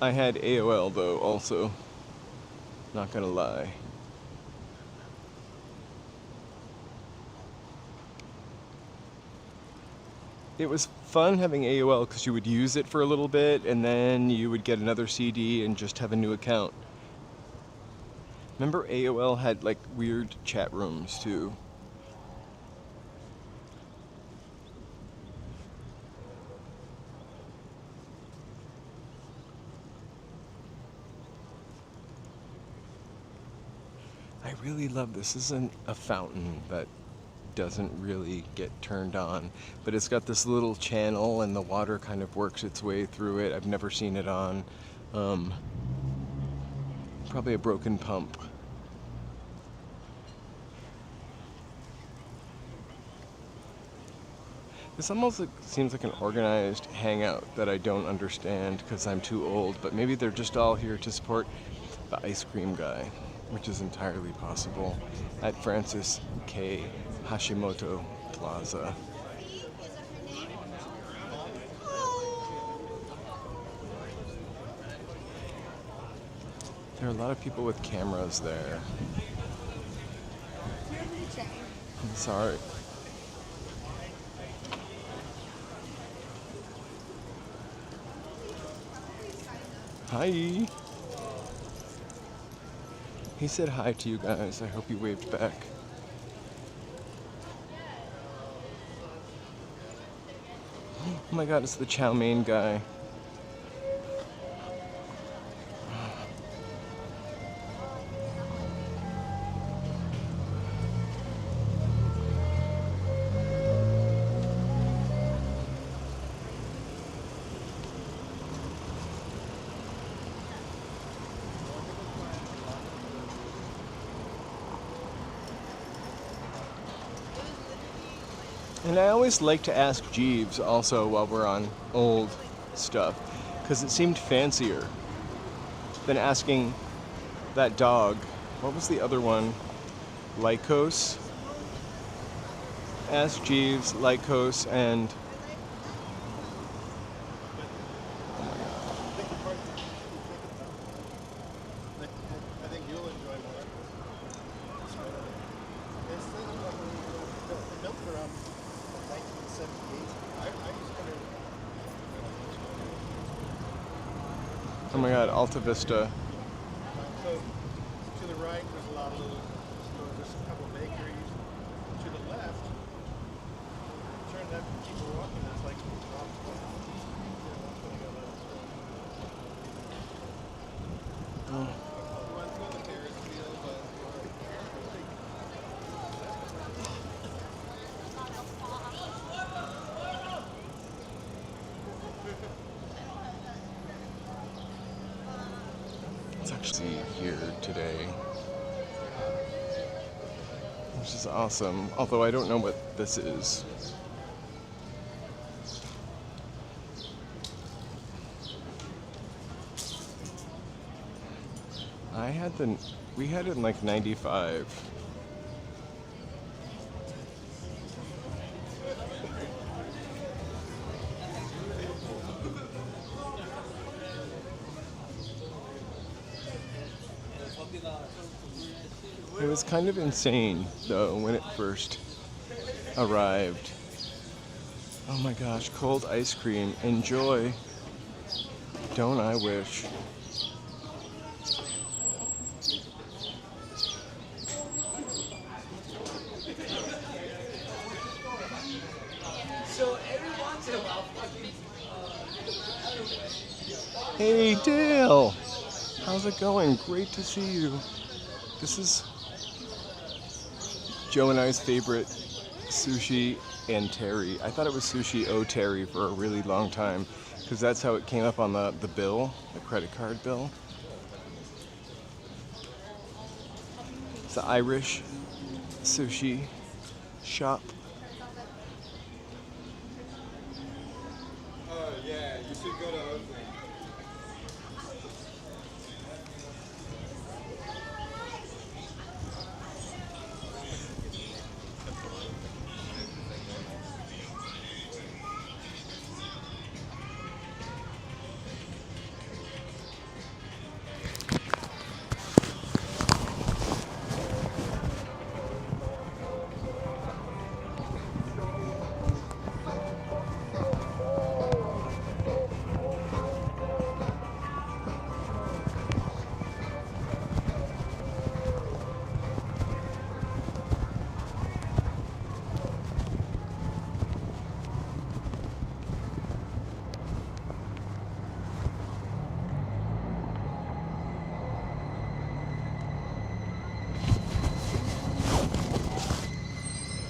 I had AOL though also. Not gonna lie. It was fun having AOL because you would use it for a little bit and then you would get another CD and just have a new account. Remember AOL had like weird chat rooms too. I really love this. This isn't a fountain that doesn't really get turned on, but it's got this little channel and the water kind of works its way through it. I've never seen it on. Probably a broken pump. This almost seems like an organized hangout that I don't understand because I'm too old, but maybe they're just all here to support the ice cream guy, which is entirely possible, at Francis K. Hashimoto Plaza. There are a lot of people with cameras there. I'm sorry. Hi. He said hi to you guys. I hope you waved back. Oh my god, it's the chow mein guy. And I always like to ask Jeeves also while we're on old stuff, because it seemed fancier than asking that dog. What was the other one? Lycos? Ask Jeeves, Lycos, and... I think you'll enjoy more. This thing built around 1978. I just wonder. Oh my god, Alta Vista. So to the right, there's a lot of little stores. There's a couple of bakeries. To the left, turn left and keep walking. It's like It's actually here today, which is awesome. Although I don't know what this is. We had it in like 95. It was kind of insane though when it first arrived. Oh my gosh, cold ice cream. Enjoy. Don't I wish. Hey Dale! How's it going? Great to see you. This is Joe and I's favorite sushi and Terry. I thought it was sushi o Terry for a really long time because that's how it came up on the bill, the credit card bill. It's the Irish sushi shop. oh yeah, you should go to Oakland.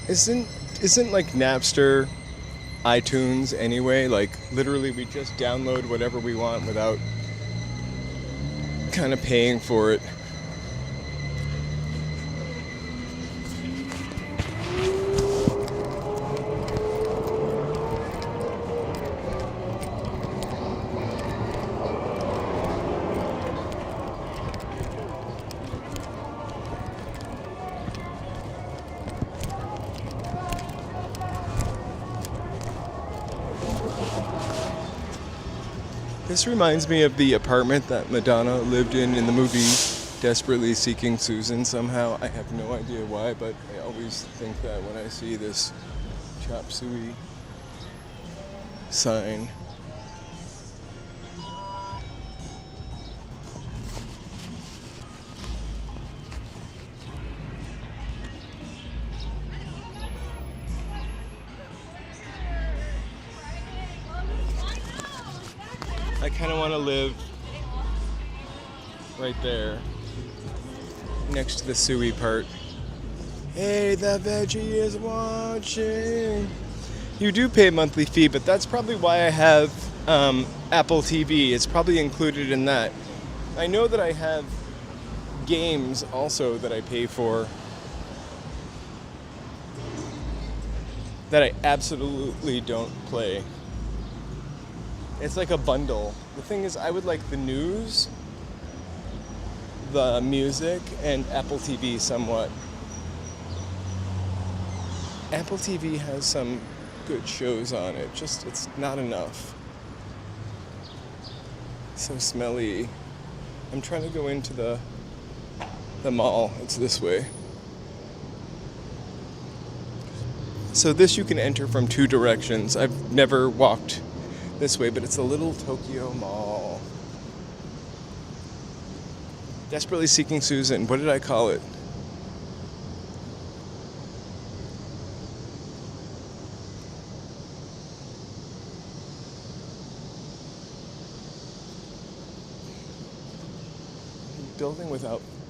Isn't like Napster iTunes anyway? Like literally we just download whatever we want without kind of paying for it. This reminds me of the apartment that Madonna lived in the movie Desperately Seeking Susan somehow. I have no idea why, but I always think that when I see this chop suey sign. I kind of want to live right there, next to the suey part. Hey, the veggie is watching. You do pay a monthly fee, but that's probably why I have Apple TV. It's probably included in that. I know that I have games also that I pay for. that I absolutely don't play. It's like a bundle. The thing is, I would like the news, the music, and Apple TV somewhat. Apple TV has some good shows on it, just it's not enough. So smelly. I'm trying to go into the mall. It's this way. So this you can enter from two directions. I've never walked this way, but it's a little Tokyo mall. Desperately Seeking Susan. What did I call it?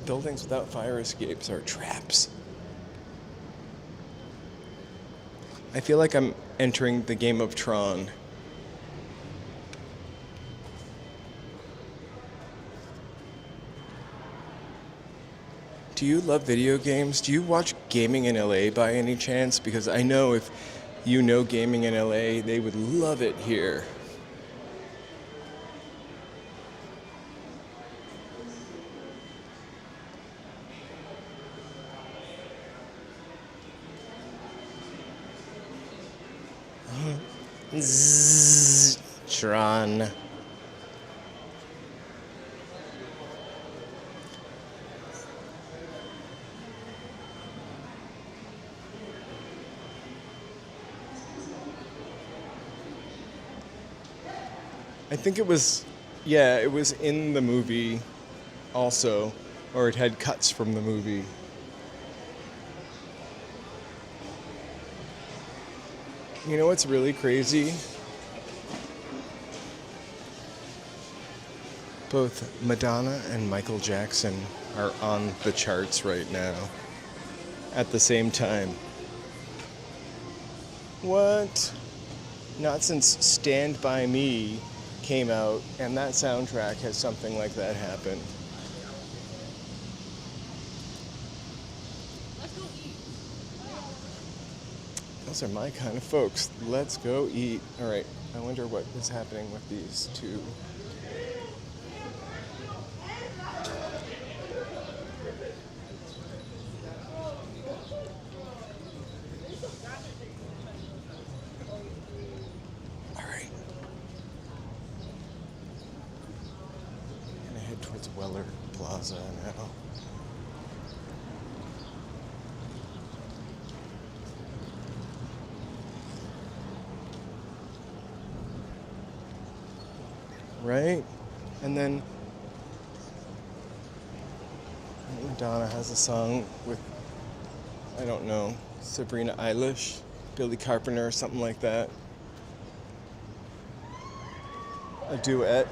Buildings without fire escapes are traps. I feel like I'm entering the game of Tron. Do you love video games? Do you watch Gaming in LA by any chance? Because I know if you know Gaming in LA, they would love it here. Zzz, Tron. I think it was in the movie also, or it had cuts from the movie. You know what's really crazy? Both Madonna and Michael Jackson are on the charts right now at the same time. What? Not since Stand By Me came out, and that soundtrack has something like that happen. Those are my kind of folks. Let's go eat. All right, I wonder what is happening with these two. All right. I'm gonna head towards Village Plaza now. Right? And then Madonna has a song with, I don't know, Sabrina Eilish, Billy Carpenter, or something like that. A duet.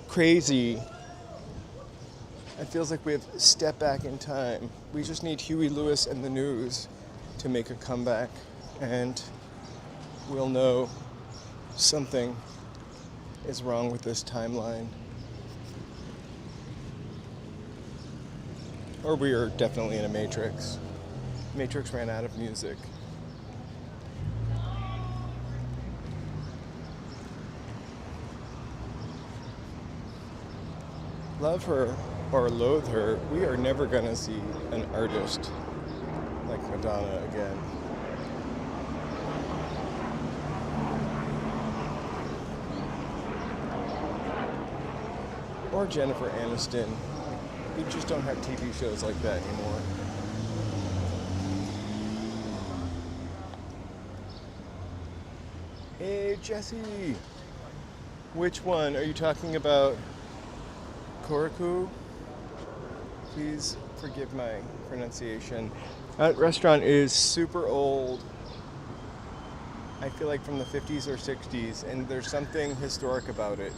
Crazy. It feels like we have stepped back in time. We just need Huey Lewis and the News to make a comeback, and we'll know something is wrong with this timeline. Or we are definitely in a Matrix. Matrix ran out of music. Love her or loathe her, we are never gonna see an artist like Madonna again. Or Jennifer Aniston. We just don't have TV shows like that anymore. Hey, Jesse! Which one? Are you talking about Koroku? Please forgive my pronunciation. That restaurant is super old. I feel like from the 50s or 60s, and there's something historic about it.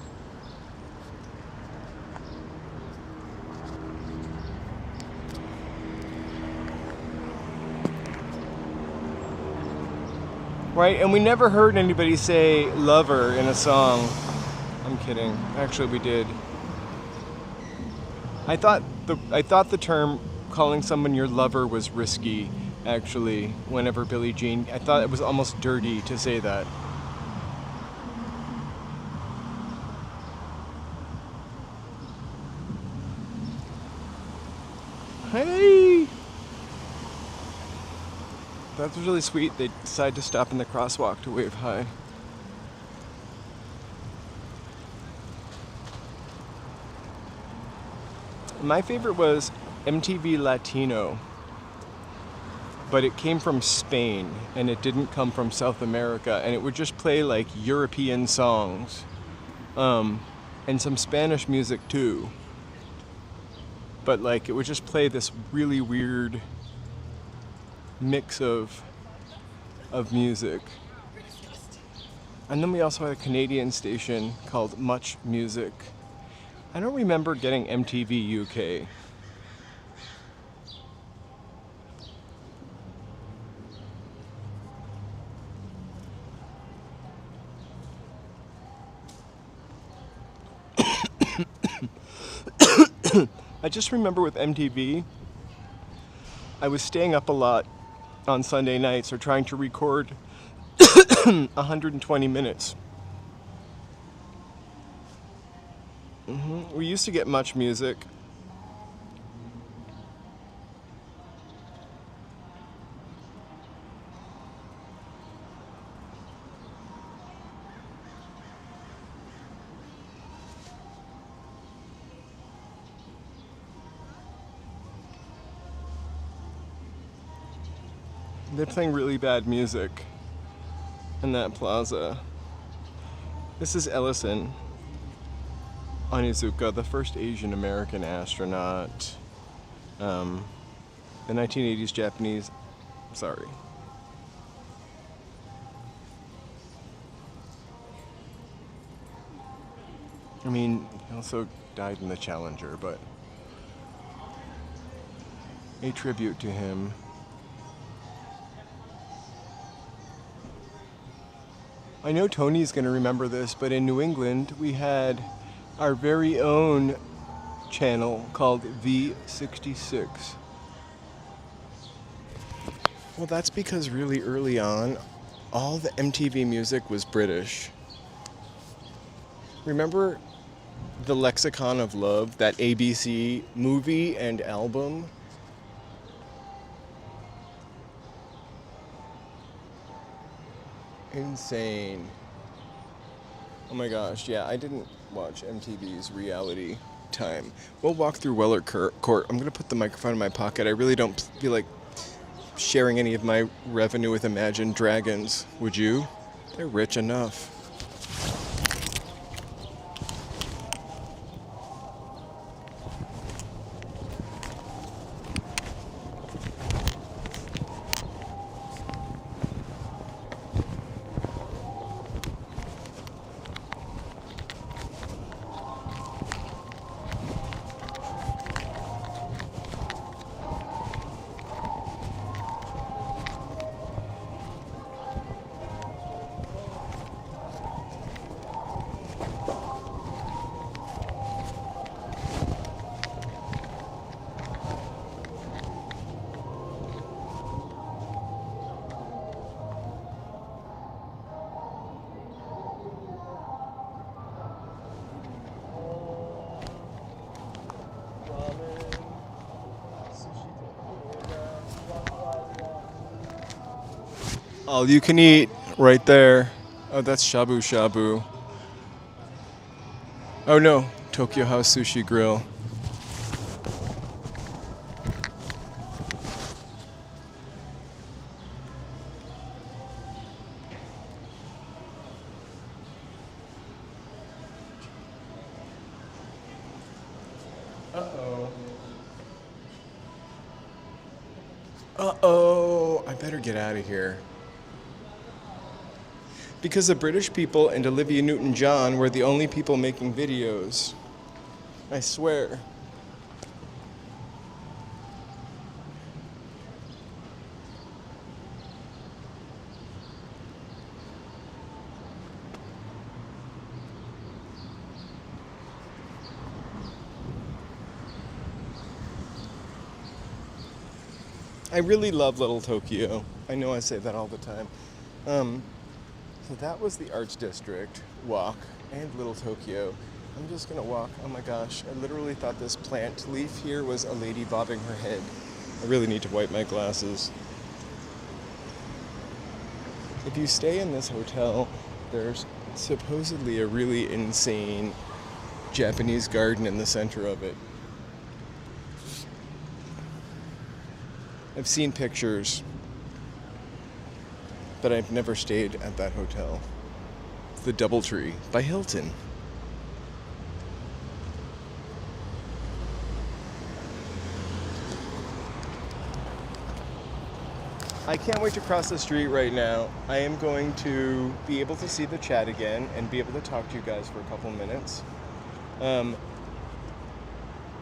Right, and we never heard anybody say lover in a song. I'm kidding. Actually, we did. I thought the term calling someone your lover was risky. Actually, whenever Billie Jean, I thought it was almost dirty to say that. Hey! That was really sweet. They decided to stop in the crosswalk to wave hi. My favorite was MTV Latino, but it came from Spain and it didn't come from South America, and it would just play like European songs, and some Spanish music too. But like it would just play this really weird mix of music. And then we also had a Canadian station called Much Music. I don't remember getting MTV UK. I just remember with MTV, I was staying up a lot on Sunday nights or trying to record 120 minutes. We used to get Much Music. They're playing really bad music in that plaza. This is Ellison Onizuka, the first Asian American astronaut. The 1980s Japanese. Sorry. I mean, he also died in the Challenger, but a tribute to him. I know Tony's going to remember this, but in New England we had our very own channel called V66. Well, that's because really early on, all the MTV music was British. Remember The Lexicon of Love, that ABC movie and album? Insane. Oh my gosh, yeah, I didn't watch MTV's Reality Time. We'll walk through Weller Court. I'm gonna put the microphone in my pocket. I really don't feel like sharing any of my revenue with Imagine Dragons. Would you? They're rich enough. All you can eat right there. Oh, that's Shabu Shabu. Oh no, Tokyo House Sushi Grill. Uh-oh, I better get out of here. Because the British people and Olivia Newton-John were the only people making videos. I swear. I really love Little Tokyo. I know I say that all the time. So that was the Arts District walk and Little Tokyo. I'm just gonna walk. Oh my gosh, I literally thought this plant leaf here was a lady bobbing her head. I really need to wipe my glasses. If you stay in this hotel, there's supposedly a really insane Japanese garden in the center of it. I've seen pictures, but I've never stayed at that hotel. It's the Doubletree by Hilton. I can't wait to cross the street right now. I am going to be able to see the chat again and be able to talk to you guys for a couple minutes.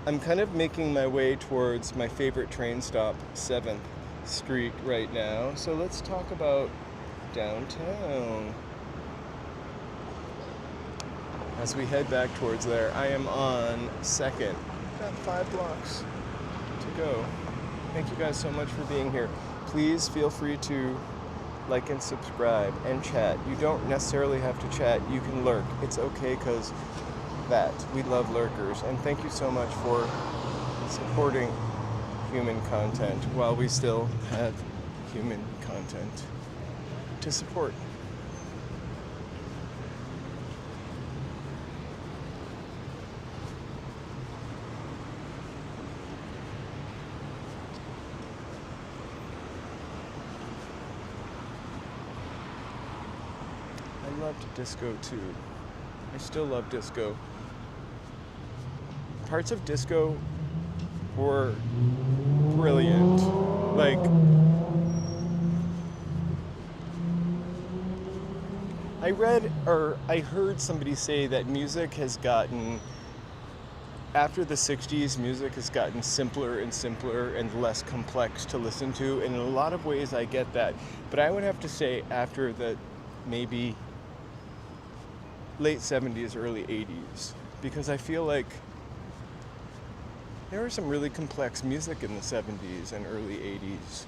I'm kind of making my way towards my favorite train stop, 7th Street right now. So let's talk about downtown. As we head back towards there, I am on 2nd. Got 5 blocks to go. Thank you guys so much for being here. Please feel free to like and subscribe and chat. You don't necessarily have to chat. You can lurk. It's okay because we love lurkers. And thank you so much for supporting human content while we still have human content to support. I loved disco too. I still love disco. Parts of disco were brilliant. Like, I read or I heard somebody say that music has gotten, after the 60s, music has gotten simpler and simpler and less complex to listen to. And in a lot of ways, I get that. But I would have to say after the maybe late 70s, early 80s, because I feel like there was some really complex music in the 70s and early 80s.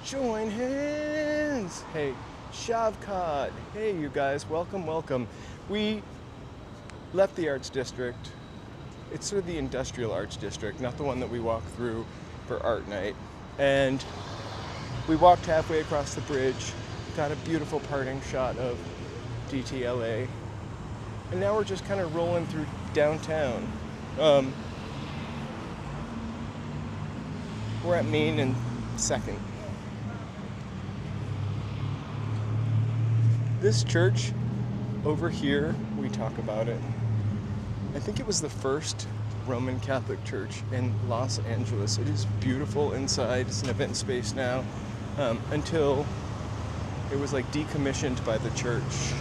Join hands! Hey, Shavkat! Hey, you guys, welcome, welcome. We left the Arts District. It's sort of the industrial Arts District, not the one that we walked through for art night. And we walked halfway across the bridge, got a beautiful parting shot of DTLA, and now we're just kind of rolling through downtown. We're at Main and 2nd. This church over here, we talk about it. I think it was the first Roman Catholic church in Los Angeles. It is beautiful inside. It's an event space now, until it was like decommissioned by the church.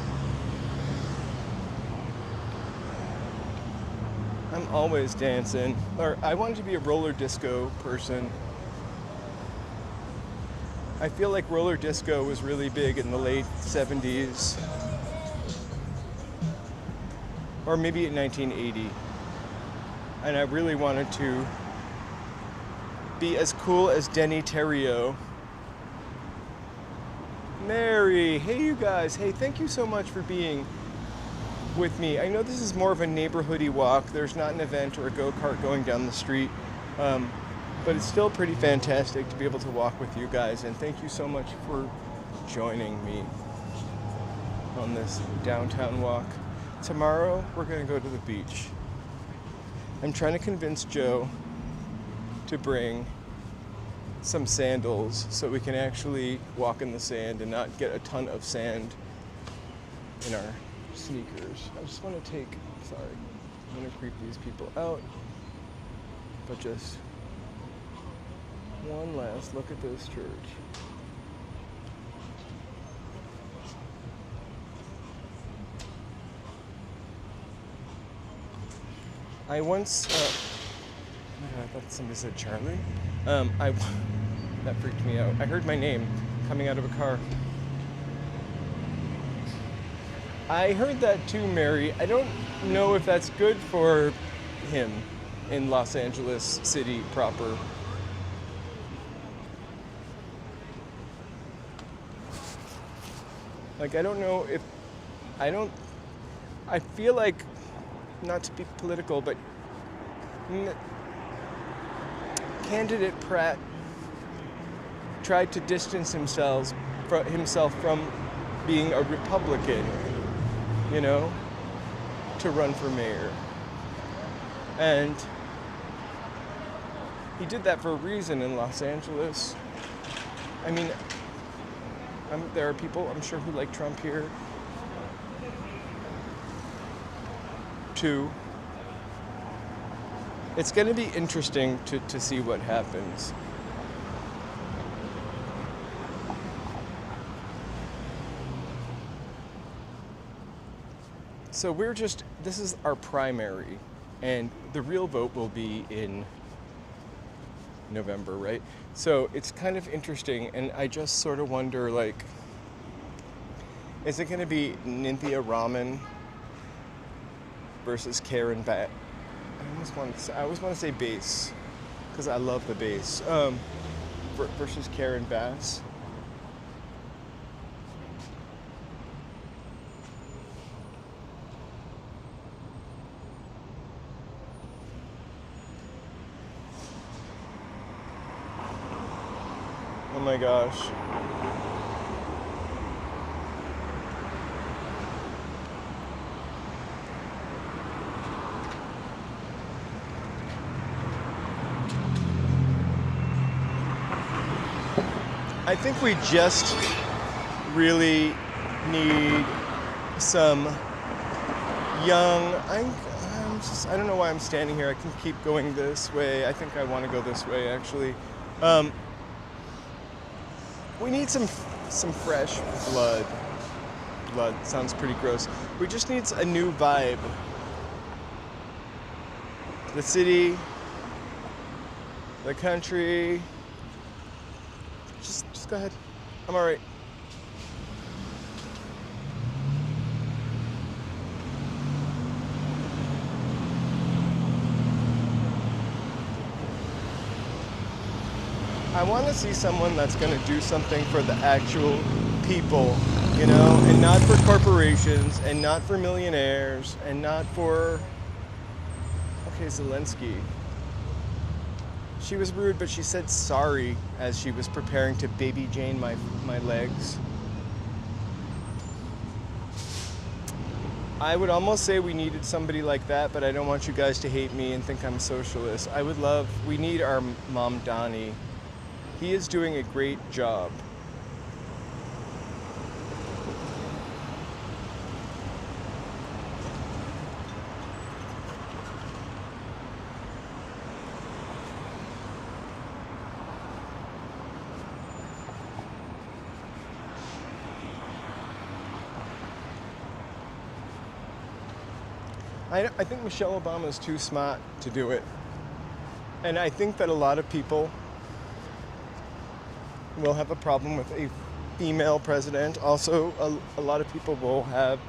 I'm always dancing, or I wanted to be a roller disco person. I feel like roller disco was really big in the late 70s, or maybe in 1980. And I really wanted to be as cool as Denny Terrio. Mary, hey you guys, hey, thank you so much for being with me. I know this is more of a neighborhoody walk. There's not an event or a go-kart going down the street, but it's still pretty fantastic to be able to walk with you guys, and thank you so much for joining me on this downtown walk. Tomorrow, we're gonna go to the beach. I'm trying to convince Joe to bring some sandals so we can actually walk in the sand and not get a ton of sand in our sneakers. I just want to I'm going to creep these people out, but just one last look at this church. I once, I thought somebody said Charlie. That freaked me out. I heard my name coming out of a car. I heard that too, Mary. I don't know if that's good for him in Los Angeles City proper. Like, I don't know if, I feel like, not to be political, but candidate Pratt tried to distance himself from being a Republican, you know, to run for mayor. And he did that for a reason in Los Angeles. I mean, there are people, I'm sure, who like Trump here, too. It's going to be interesting to see what happens. So this is our primary, and the real vote will be in November, right? So it's kind of interesting, and I just sort of wonder, like, is it going to be Nynthia Raman versus Karen Bass? I always want to say Bass, because I love the bass. Versus Karen Bass. Oh my gosh. I think we just really need some young, I don't know why I'm standing here. I can keep going this way. I think I want to go this way, actually. We need some fresh blood. Blood sounds pretty gross. We just need a new vibe. The city, the country. Just go ahead. I'm all right. I want to see someone that's going to do something for the actual people, you know, and not for corporations, and not for millionaires, and not for, okay, Zelensky. She was rude, but she said sorry as she was preparing to baby Jane my legs. I would almost say we needed somebody like that, but I don't want you guys to hate me and think I'm socialist. We need our Mom Donnie. He is doing a great job. I think Michelle Obama is too smart to do it. And I think that a lot of people will have a problem with a female president. Also, a lot of people will have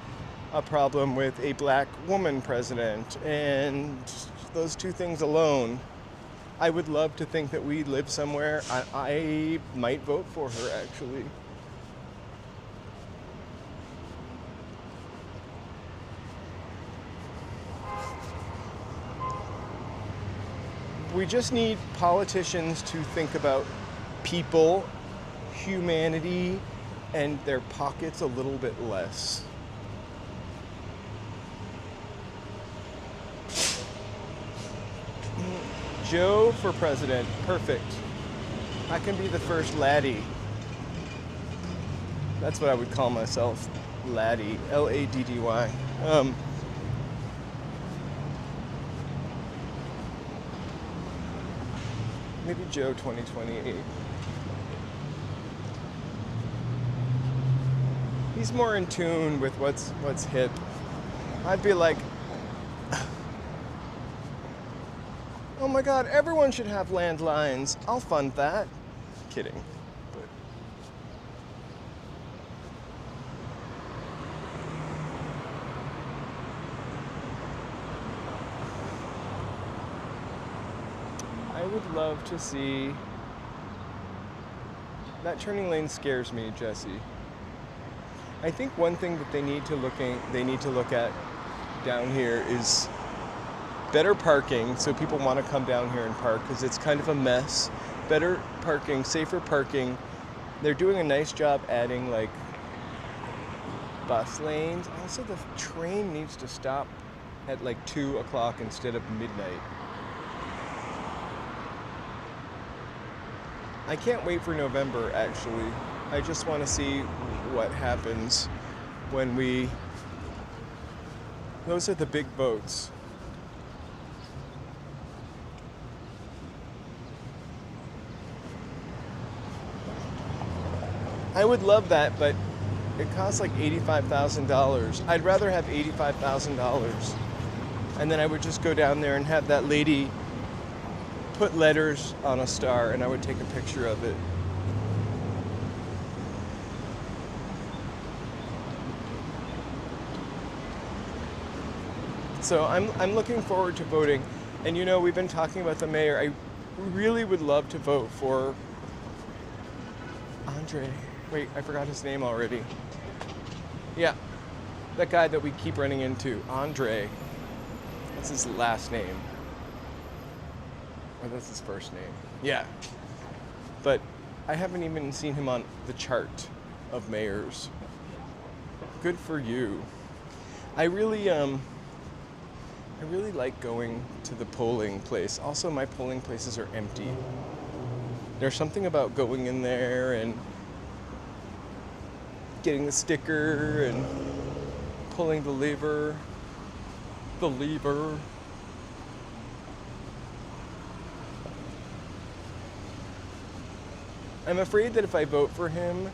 a problem with a black woman president. And those two things alone, I would love to think that we live somewhere. I might vote for her, actually. We just need politicians to think about people, humanity, and their pockets a little bit less. Joe for president, perfect. I can be the first laddie. That's what I would call myself, laddie, L-A-D-D-Y. Maybe Joe 2028. He's more in tune with what's hip. I'd be like, oh my God, everyone should have landlines. I'll fund that. Kidding. But would love to see... That turning lane scares me, Jesse. I think one thing that they need to look at down here is better parking, so people want to come down here and park, because it's kind of a mess. Better parking, safer parking. They're doing a nice job adding like bus lanes. Also, the train needs to stop at like 2 o'clock instead of midnight. I can't wait for November, actually. I just want to see what happens when we... Those are the big boats. I would love that, but it costs like $85,000. I'd rather have $85,000. And then I would just go down there and have that lady put letters on a star, and I would take a picture of it. So I'm looking forward to voting. And you know, we've been talking about the mayor. I really would love to vote for Andre. Wait, I forgot his name already. Yeah, that guy that we keep running into, Andre. That's his last name. Or that's his first name. Yeah. But I haven't even seen him on the chart of mayors. Good for you. I really like going to the polling place. Also, my polling places are empty. There's something about going in there and getting the sticker and pulling the lever. I'm afraid that if I vote for him,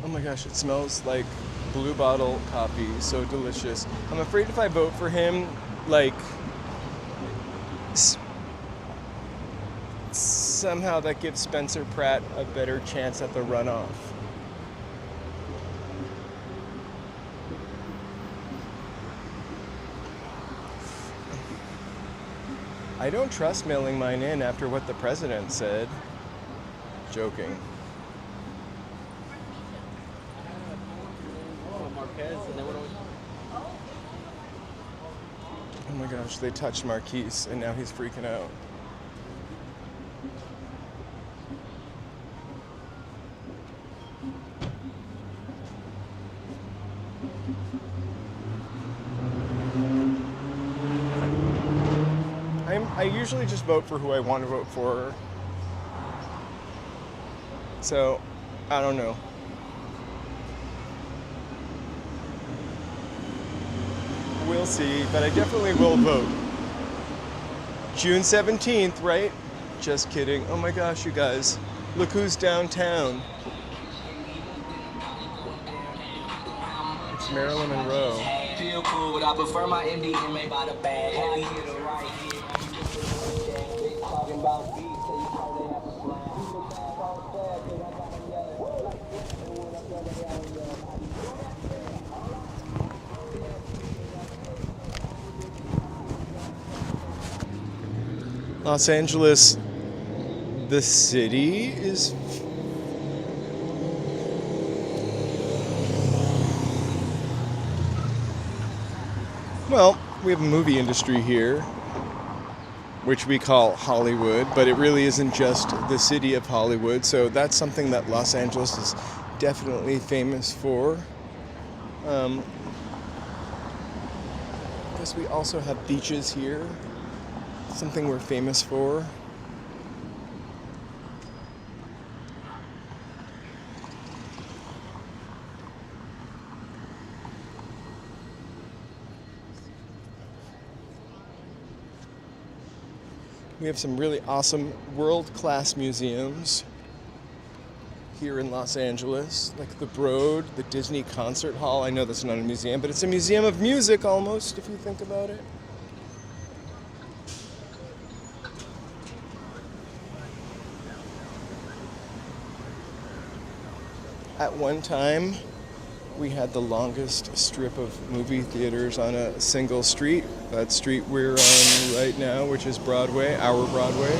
oh my gosh, it smells like Blue Bottle coffee, so delicious. I'm afraid if I vote for him, like, somehow that gives Spencer Pratt a better chance at the runoff. I don't trust mailing mine in after what the president said. Joking. Oh my gosh, they touched Marquise and now he's freaking out. I usually just vote for who I want to vote for. So, I don't know. We'll see, but I definitely will vote. June 17th, right? Just kidding. Oh my gosh, you guys. Look who's downtown. It's Marilyn Monroe. Feel cool, but I prefer my MDMA by the bag. Heavy hitter right here. Talking about beats, so you know they have to slam. Los Angeles, the city is... Well, we have a movie industry here, which we call Hollywood, but it really isn't just the city of Hollywood, so that's something that Los Angeles is definitely famous for. I guess we also have beaches here, something we're famous for. We have some really awesome world-class museums here in Los Angeles, like the Broad, the Disney Concert Hall. I know that's not a museum, but it's a museum of music almost, if you think about it. At one time, We had the longest strip of movie theaters on a single street. That street we're on right now, which is Broadway, our Broadway.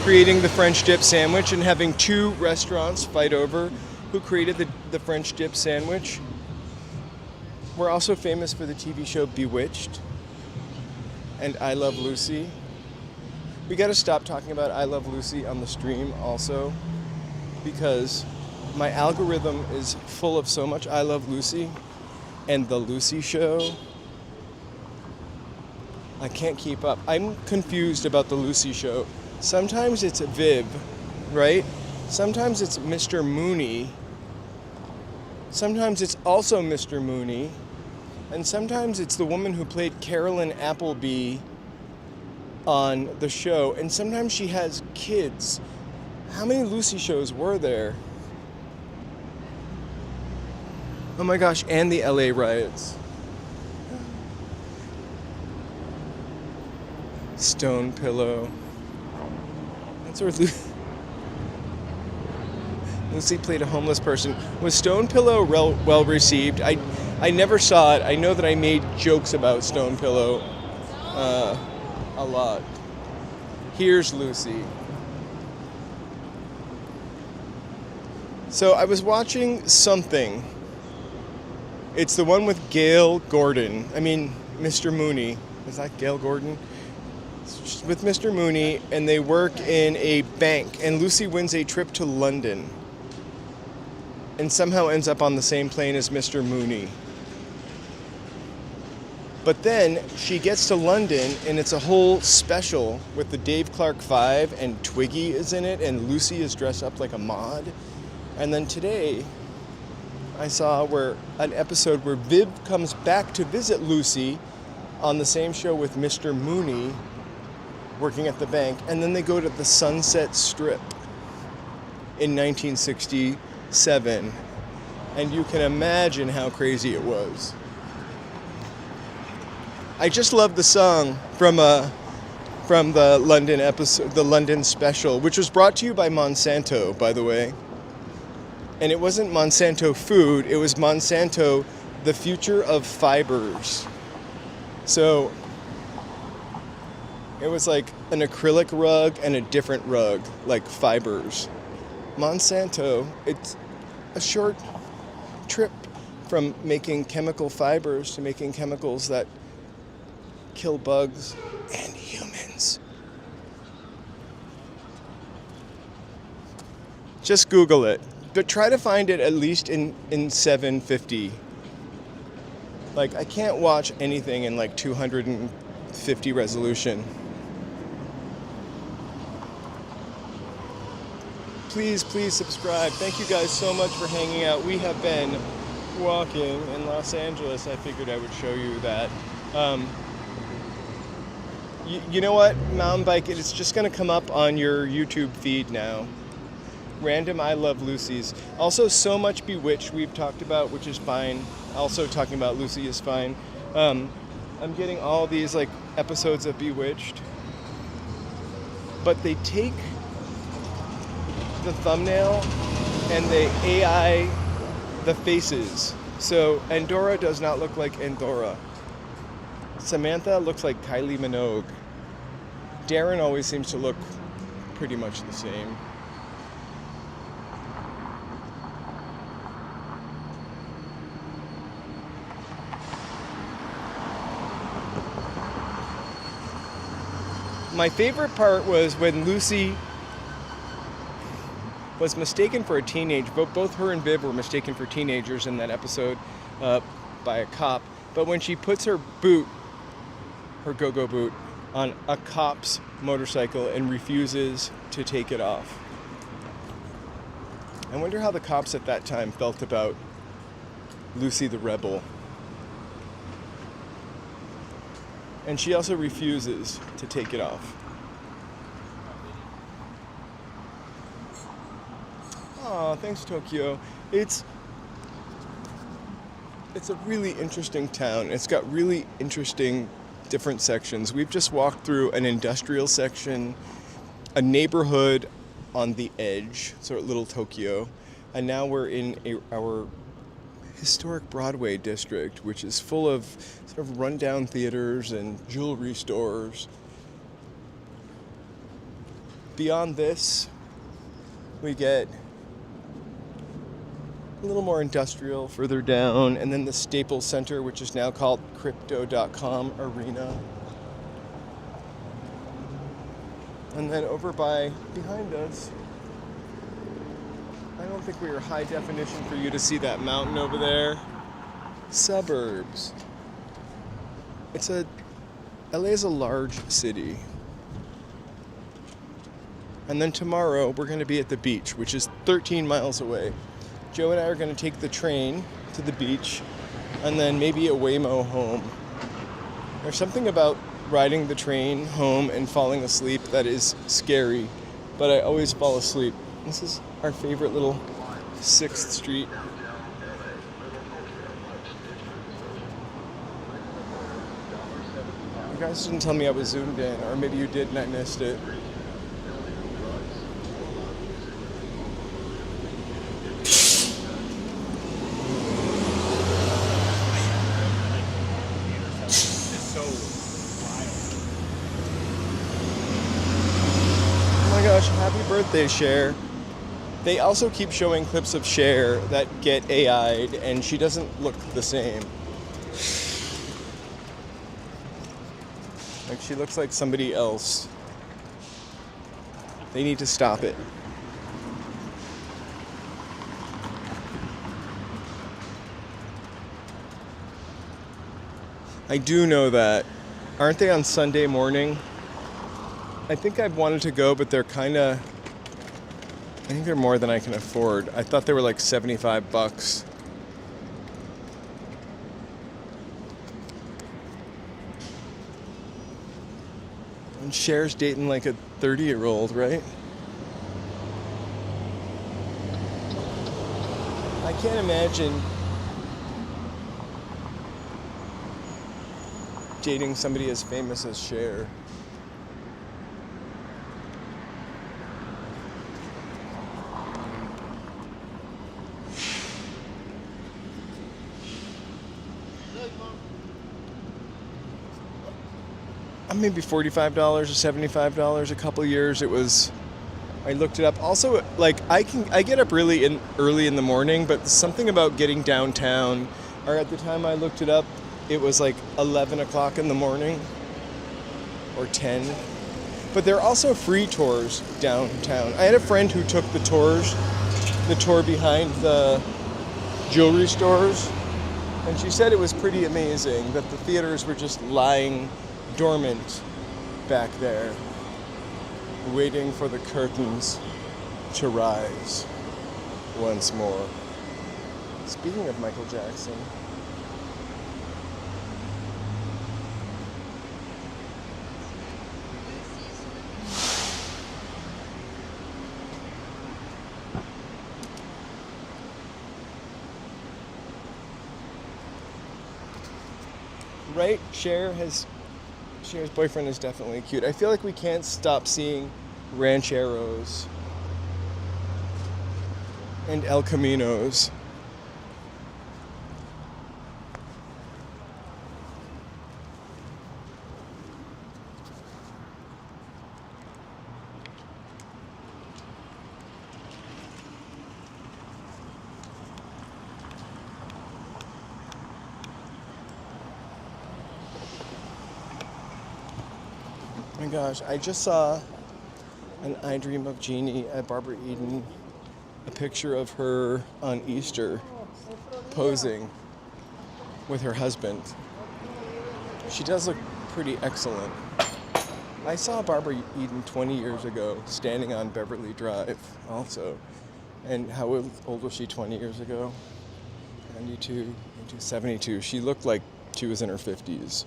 Creating the French dip sandwich and having two restaurants fight over who created the French dip sandwich. We're also famous for the TV show Bewitched and I Love Lucy. We gotta stop talking about I Love Lucy on the stream also, because my algorithm is full of so much I Love Lucy and The Lucy Show. I can't keep up. I'm confused about The Lucy Show. Sometimes it's Viv, right? Sometimes it's Mr. Mooney. Sometimes it's also Mr. Mooney. And sometimes it's the woman who played Carolyn Appleby on the show. And sometimes she has kids. How many Lucy shows were there? Oh my gosh, and the LA riots. Stone Pillow. That's where Lucy played a homeless person. Was Stone Pillow well received? I never saw it. I know that I made jokes about Stone Pillow a lot. Here's Lucy. So I was watching something. It's the one with Gail Gordon. I mean, Mr. Mooney. Is that Gail Gordon? It's with Mr. Mooney, and they work in a bank, and Lucy wins a trip to London and somehow ends up on the same plane as Mr. Mooney. But then she gets to London, and it's a whole special with the Dave Clark 5, and Twiggy is in it, and Lucy is dressed up like a mod. And then today, I saw an episode where Viv comes back to visit Lucy on the same show with Mr. Mooney working at the bank, and then they go to the Sunset Strip in 1967, and you can imagine how crazy it was. I just love the song from the London episode, the London special, which was brought to you by Monsanto, by the way. And it wasn't Monsanto food, it was Monsanto, the future of fibers. So it was like an acrylic rug and a different rug, like fibers. Monsanto, it's a short trip from making chemical fibers to making chemicals that kill bugs and humans. Just Google it, but try to find it at least in 750. Like, I can't watch anything in like 250 resolution. Please subscribe. Thank you guys so much for hanging out. We have been walking in Los Angeles. I figured I would show you that. You know what, mountain bike, it's just going to come up on your YouTube feed now. Random I Love Lucy's. Also, so much Bewitched we've talked about, which is fine. Also talking about Lucy is fine. I'm getting all these like episodes of Bewitched, but they take the thumbnail and they AI the faces. So Andorra does not look like Andorra. Samantha looks like Kylie Minogue. Darren always seems to look pretty much the same. My favorite part was when Lucy was mistaken for a teenager. Both her and Viv were mistaken for teenagers in that episode by a cop. But when she puts her boot, her go-go boot, on a cop's motorcycle and refuses to take it off. I wonder how the cops at that time felt about Lucy the Rebel. And she also refuses to take it off. Aw, thanks, Tokyo. It's a really interesting town. It's got really interesting different sections. We've just walked through an industrial section, a neighborhood on the edge, so Little Tokyo, and now we're in our historic Broadway District, which is full of sort of rundown theaters and jewelry stores. Beyond this, we get a little more industrial further down, and then the Staples Center, which is now called Crypto.com Arena. And then over behind us, I don't think we are high definition for you to see that mountain over there. Suburbs. LA is a large city. And then tomorrow we're going to be at the beach, which is 13 miles away. Joe and I are going to take the train to the beach and then maybe a Waymo home. There's something about riding the train home and falling asleep that is scary, but I always fall asleep. This is our favorite little 6th Street. You guys didn't tell me I was zoomed in, or maybe you did and I missed it. Happy birthday, Cher. They also keep showing clips of Cher that get AI'd, and she doesn't look the same. Like, she looks like somebody else. They need to stop it. I do know that. Aren't they on Sunday morning? I think I've wanted to go, but they're I think they're more than I can afford. I thought they were like $75. And Cher's dating like a 30-year-old, right? I can't imagine dating somebody as famous as Cher. Maybe $45 or $75 a couple years. I looked it up. Also, like, I get up early in the morning, but something about getting downtown, or at the time I looked it up, it was like 11 o'clock in the morning or 10. But there are also free tours downtown. I had a friend who took the tour behind the jewelry stores, and she said it was pretty amazing that the theaters were just lying dormant back there, waiting for the curtains to rise once more. Speaking of Michael Jackson, right? Cher's boyfriend is definitely cute. I feel like we can't stop seeing rancheros and El Caminos. Oh my gosh, I just saw an I Dream of Jeannie at Barbara Eden, a picture of her on Easter posing with her husband. She does look pretty excellent. I saw Barbara Eden 20 years ago standing on Beverly Drive also. And how old was she 20 years ago? 92, 72. She looked like she was in her 50s.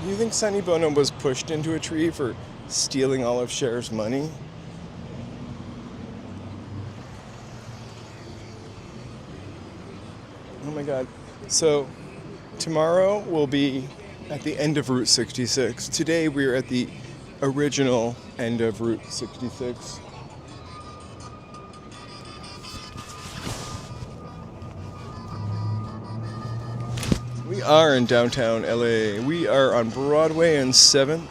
Do you think Sonny Bono was pushed into a tree for stealing all of Cher's money. Oh my god. So tomorrow we'll be at the end of Route 66. Today we're at the original end of Route 66. We are in downtown LA. We are on Broadway and 7th.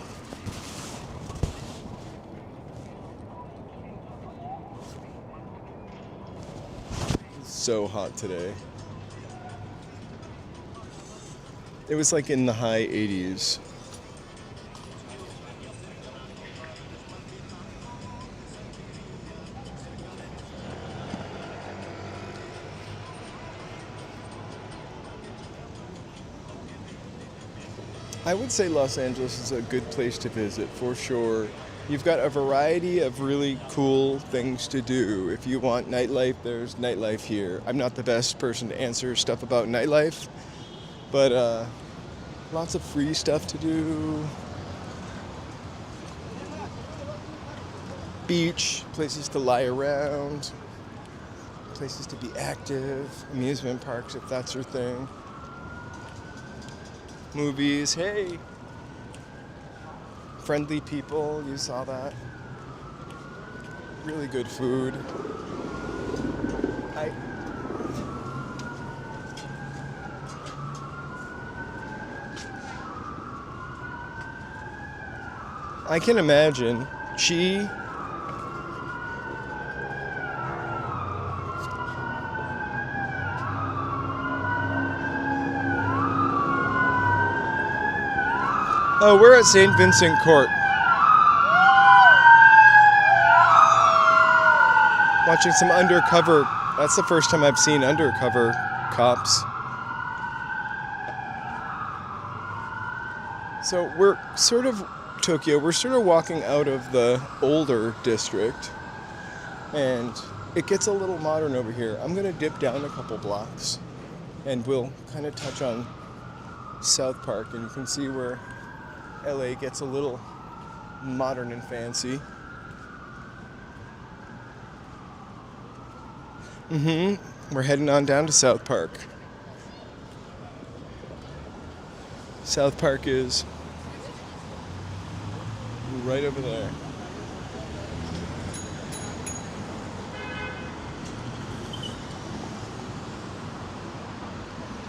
It's so hot today. It was like in the high 80s. I would say Los Angeles is a good place to visit for sure. You've got a variety of really cool things to do. If you want nightlife, there's nightlife here. I'm not the best person to answer stuff about nightlife, but lots of free stuff to do. Beach, places to lie around, places to be active, amusement parks if that's your thing. Movies, hey! Friendly people, you saw that. Really good food. I can imagine she Oh, we're at St. Vincent Court. Watching some undercover. That's the first time I've seen undercover cops. So we're sort of Tokyo. We're sort of walking out of the older district, and it gets a little modern over here. I'm gonna dip down a couple blocks, and we'll kind of touch on South Park, and you can see where LA gets a little modern and fancy. We're heading on down to South Park. South Park is right over there.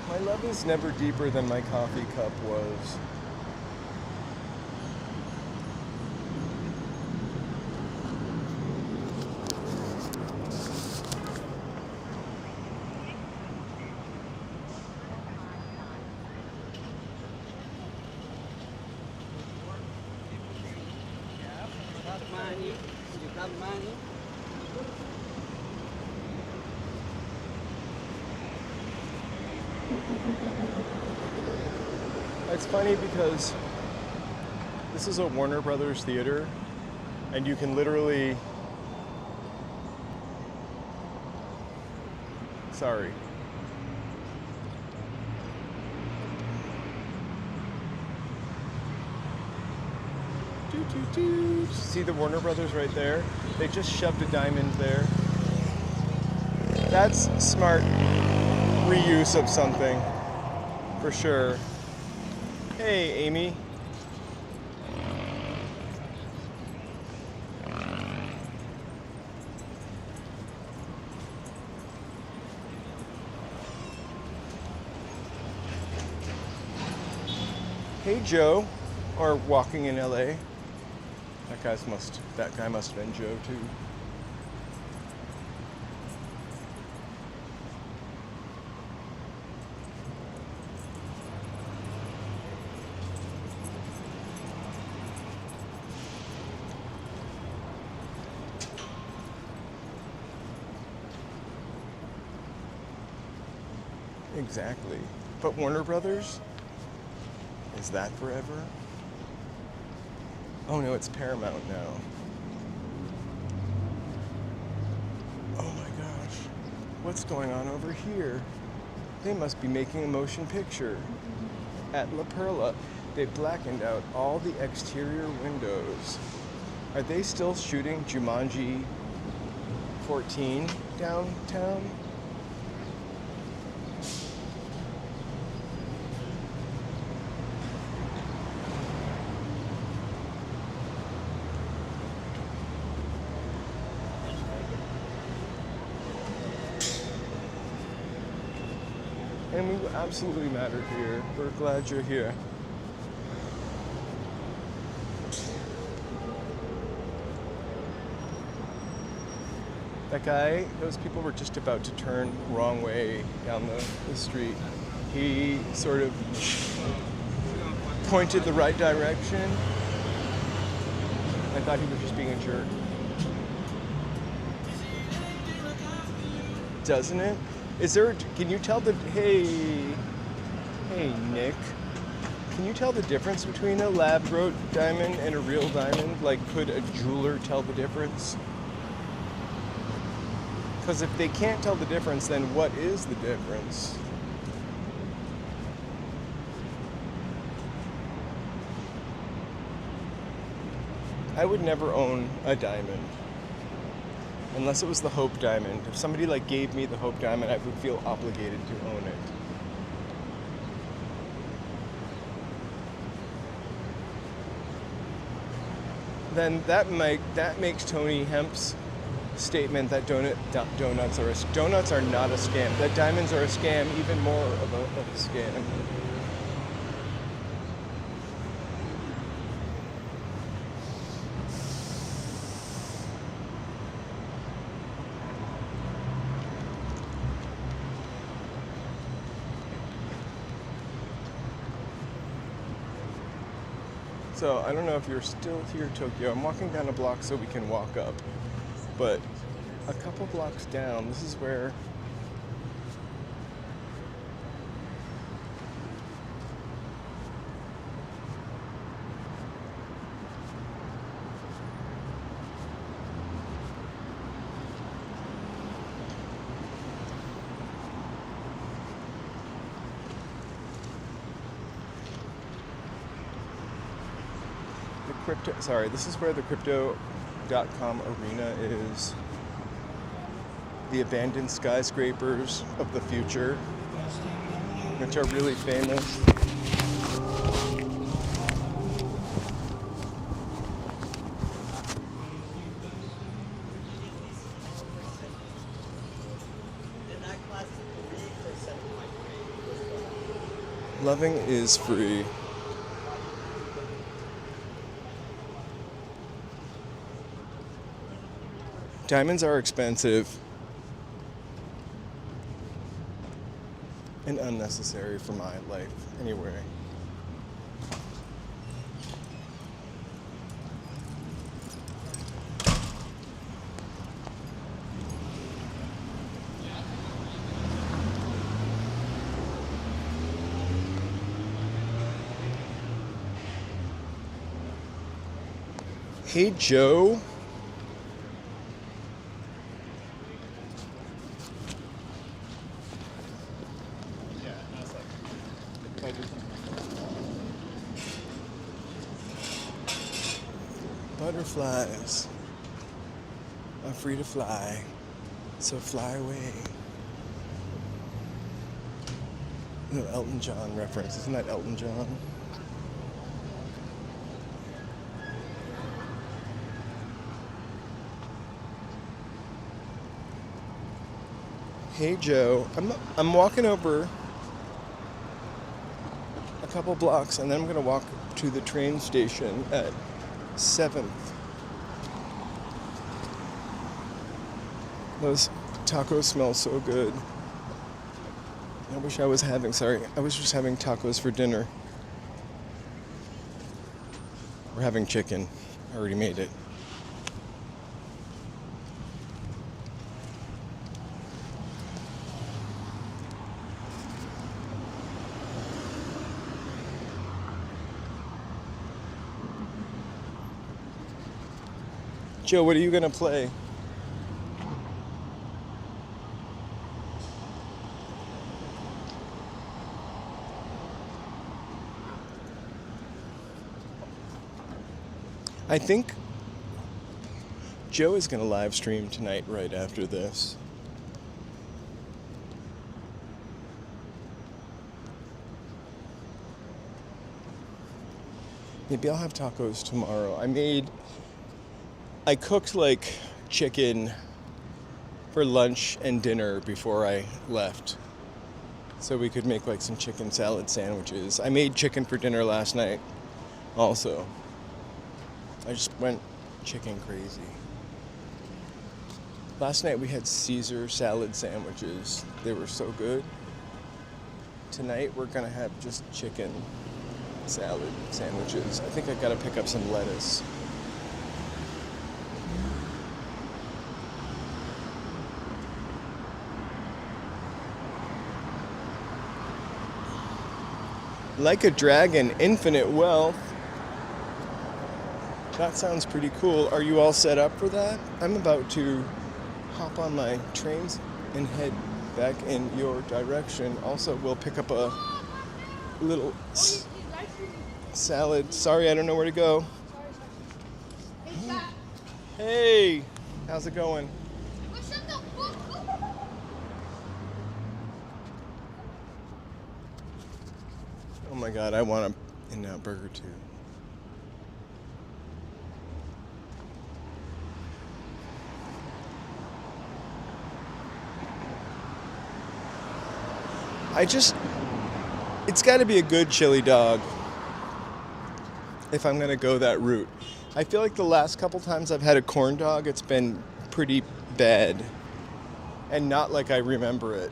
My love is never deeper than my coffee cup was. It's funny because this is a Warner Brothers theater, and you can literally... Sorry. See the Warner Brothers right there? They just shoved a diamond there. That's smart reuse of something, for sure. Hey, Amy. Hey, Joe. Or walking in LA. That guy must have been Joe too. Exactly. But Warner Brothers? Is that forever? Oh no, it's Paramount now. Oh my gosh. What's going on over here? They must be making a motion picture. At La Perla, they blackened out all the exterior windows. Are they still shooting Jumanji 14 downtown? And we absolutely matter here. We're glad you're here. That guy, those people were just about to turn wrong way down the street. He sort of pointed the right direction. I thought he was just being a jerk. Doesn't it? Is there, can you tell the, hey Nick, can you tell the difference between a lab-grown diamond and a real diamond? Like, could a jeweler tell the difference? Because if they can't tell the difference, then what is the difference? I would never own a diamond. Unless it was the Hope Diamond. If somebody like gave me the Hope Diamond, I would feel obligated to own it. Then that makes Tony Hemp's statement that donuts are not a scam. That diamonds are a scam, even more of a scam. So I don't know if you're still here, Tokyo. I'm walking down a block so we can walk up. But a couple blocks down, this is where this is where the crypto.com arena is. The abandoned skyscrapers of the future, which are really famous. Loving is free. Diamonds are expensive and unnecessary for my life, anyway. Hey, Joe. Butterflies are free to fly, so fly away. No, Elton John reference. Isn't that Elton John? Hey Joe, I'm walking over a couple blocks and then I'm gonna walk to the train station at 7th. Those tacos smell so good. I wish I was just having tacos for dinner. We're having chicken. I already made it. Joe, what are you gonna play? I think Joe is going to live stream tonight right after this. Maybe I'll have tacos tomorrow. I cooked like chicken for lunch and dinner before I left, so we could make like some chicken salad sandwiches. I made chicken for dinner last night also. I just went chicken crazy. Last night we had Caesar salad sandwiches. They were so good. Tonight we're gonna have just chicken salad sandwiches. I think I gotta pick up some lettuce. Like a Dragon, infinite wealth. That sounds pretty cool. Are you all set up for that? I'm about to hop on my trains and head back in your direction. Also, we'll pick up a little salad. Sorry, I don't know where to go. Hey, how's it going? Oh my God, I want a In-N-Out burger too. It's got to be a good chili dog if I'm going to go that route. I feel like the last couple times I've had a corn dog, it's been pretty bad and not like I remember it.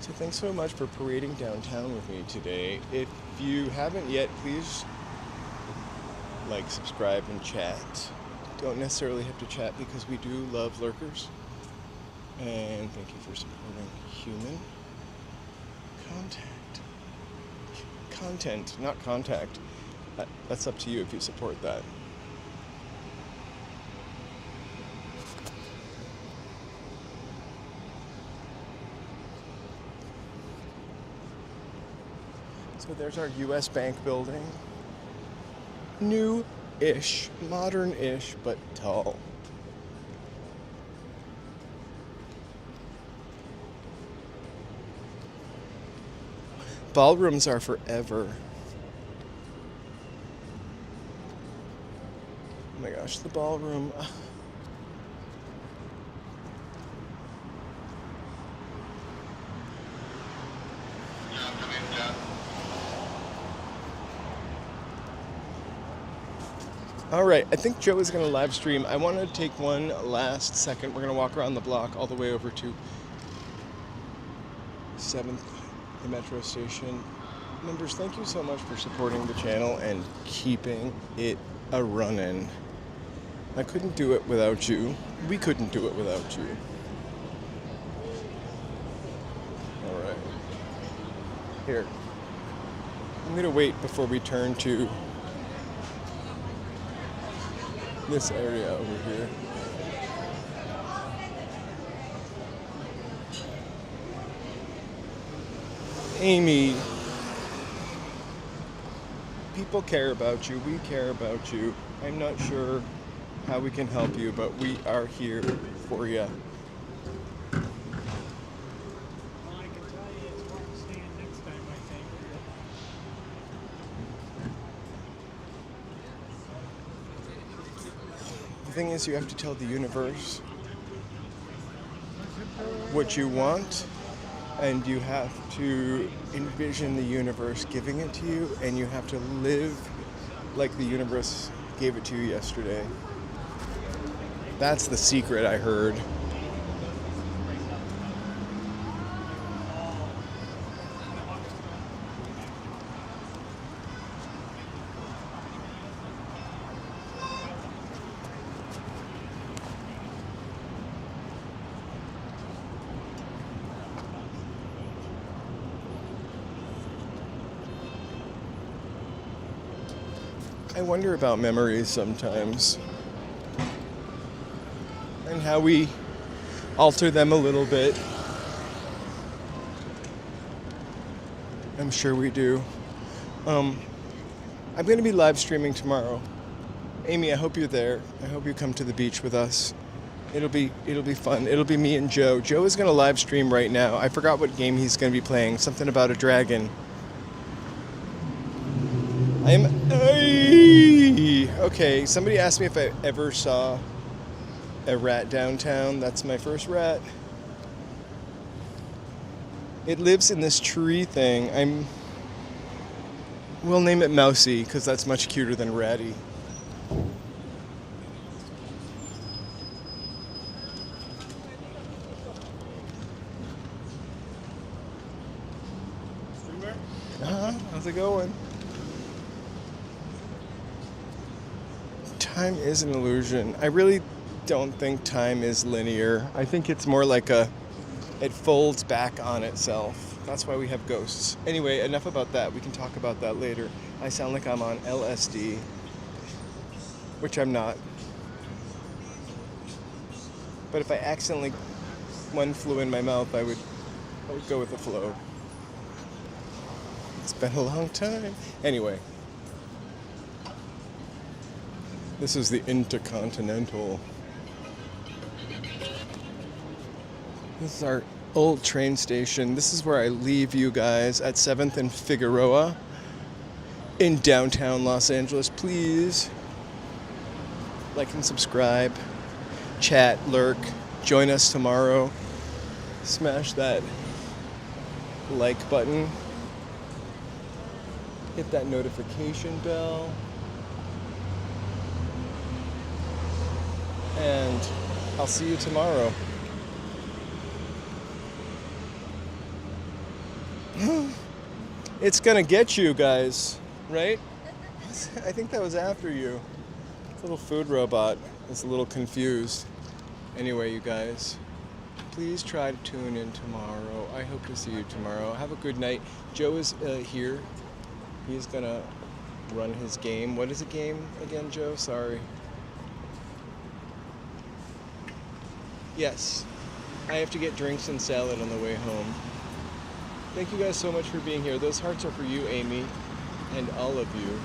So thanks so much for parading downtown with me today. If you haven't yet, please like, subscribe, and chat. Don't necessarily have to chat because we do love lurkers. And thank you for supporting human content, not contact. That's up to you if you support that. So there's our US Bank building. New-ish, modern-ish, but tall. Ballrooms are forever. Oh my gosh, the ballroom. All right, I think Joe is going to live stream. I want to take one last second. We're going to walk around the block all the way over to 7th, the metro station. Members, thank you so much for supporting the channel and keeping it a-running. I couldn't do it without you. We couldn't do it without you. All right. Here. I'm going to wait before we turn to this area over here. Amy, people care about you. We care about you. I'm not sure how we can help you, but we are here for you. Well, I can tell you it's where I'm staying next time, I think. The thing is, you have to tell the universe what you want, and you have to envision the universe giving it to you, and you have to live like the universe gave it to you yesterday. That's the secret, I heard. I wonder about memories sometimes. And how we alter them a little bit. I'm sure we do. I'm going to be live streaming tomorrow. Amy, I hope you're there. I hope you come to the beach with us. It'll be fun. It'll be me and Joe. Joe is going to live stream right now. I forgot what game he's going to be playing. Something about a dragon. Okay, somebody asked me if I ever saw a rat downtown. That's my first rat. It lives in this tree thing. We'll name it Mousy because that's much cuter than Ratty. How's it going? Time is an illusion. I really don't think time is linear. I think it's more like it folds back on itself. That's why we have ghosts. Anyway, enough about that. We can talk about that later. I sound like I'm on LSD, which I'm not. But if I accidentally one flew in my mouth, I would go with the flow. It's been a long time. Anyway. This is the Intercontinental. This is our old train station. This is where I leave you guys at 7th and Figueroa in downtown Los Angeles. Please like and subscribe, chat, lurk, join us tomorrow. Smash that like button. Hit that notification bell. And I'll see you tomorrow. It's gonna get you guys, right? I think that was after you. This little food robot is a little confused. Anyway, you guys, please try to tune in tomorrow. I hope to see you tomorrow. Have a good night. Joe is here. He's gonna run his game. What is the game again, Joe? Sorry. Yes, I have to get drinks and salad on the way home. Thank you guys so much for being here. Those hearts are for you, Amy, and all of you.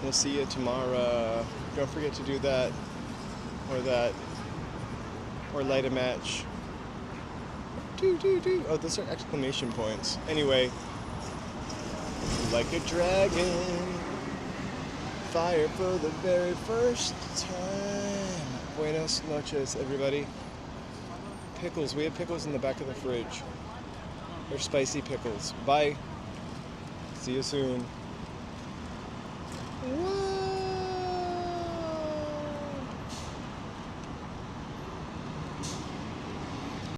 We'll see you tomorrow. Don't forget to do that, or light a match. Oh, those are exclamation points. Anyway, like a dragon. Fire for the very first time. Buenas noches, everybody. Pickles. We have pickles in the back of the fridge. They're spicy pickles. Bye. See you soon. What?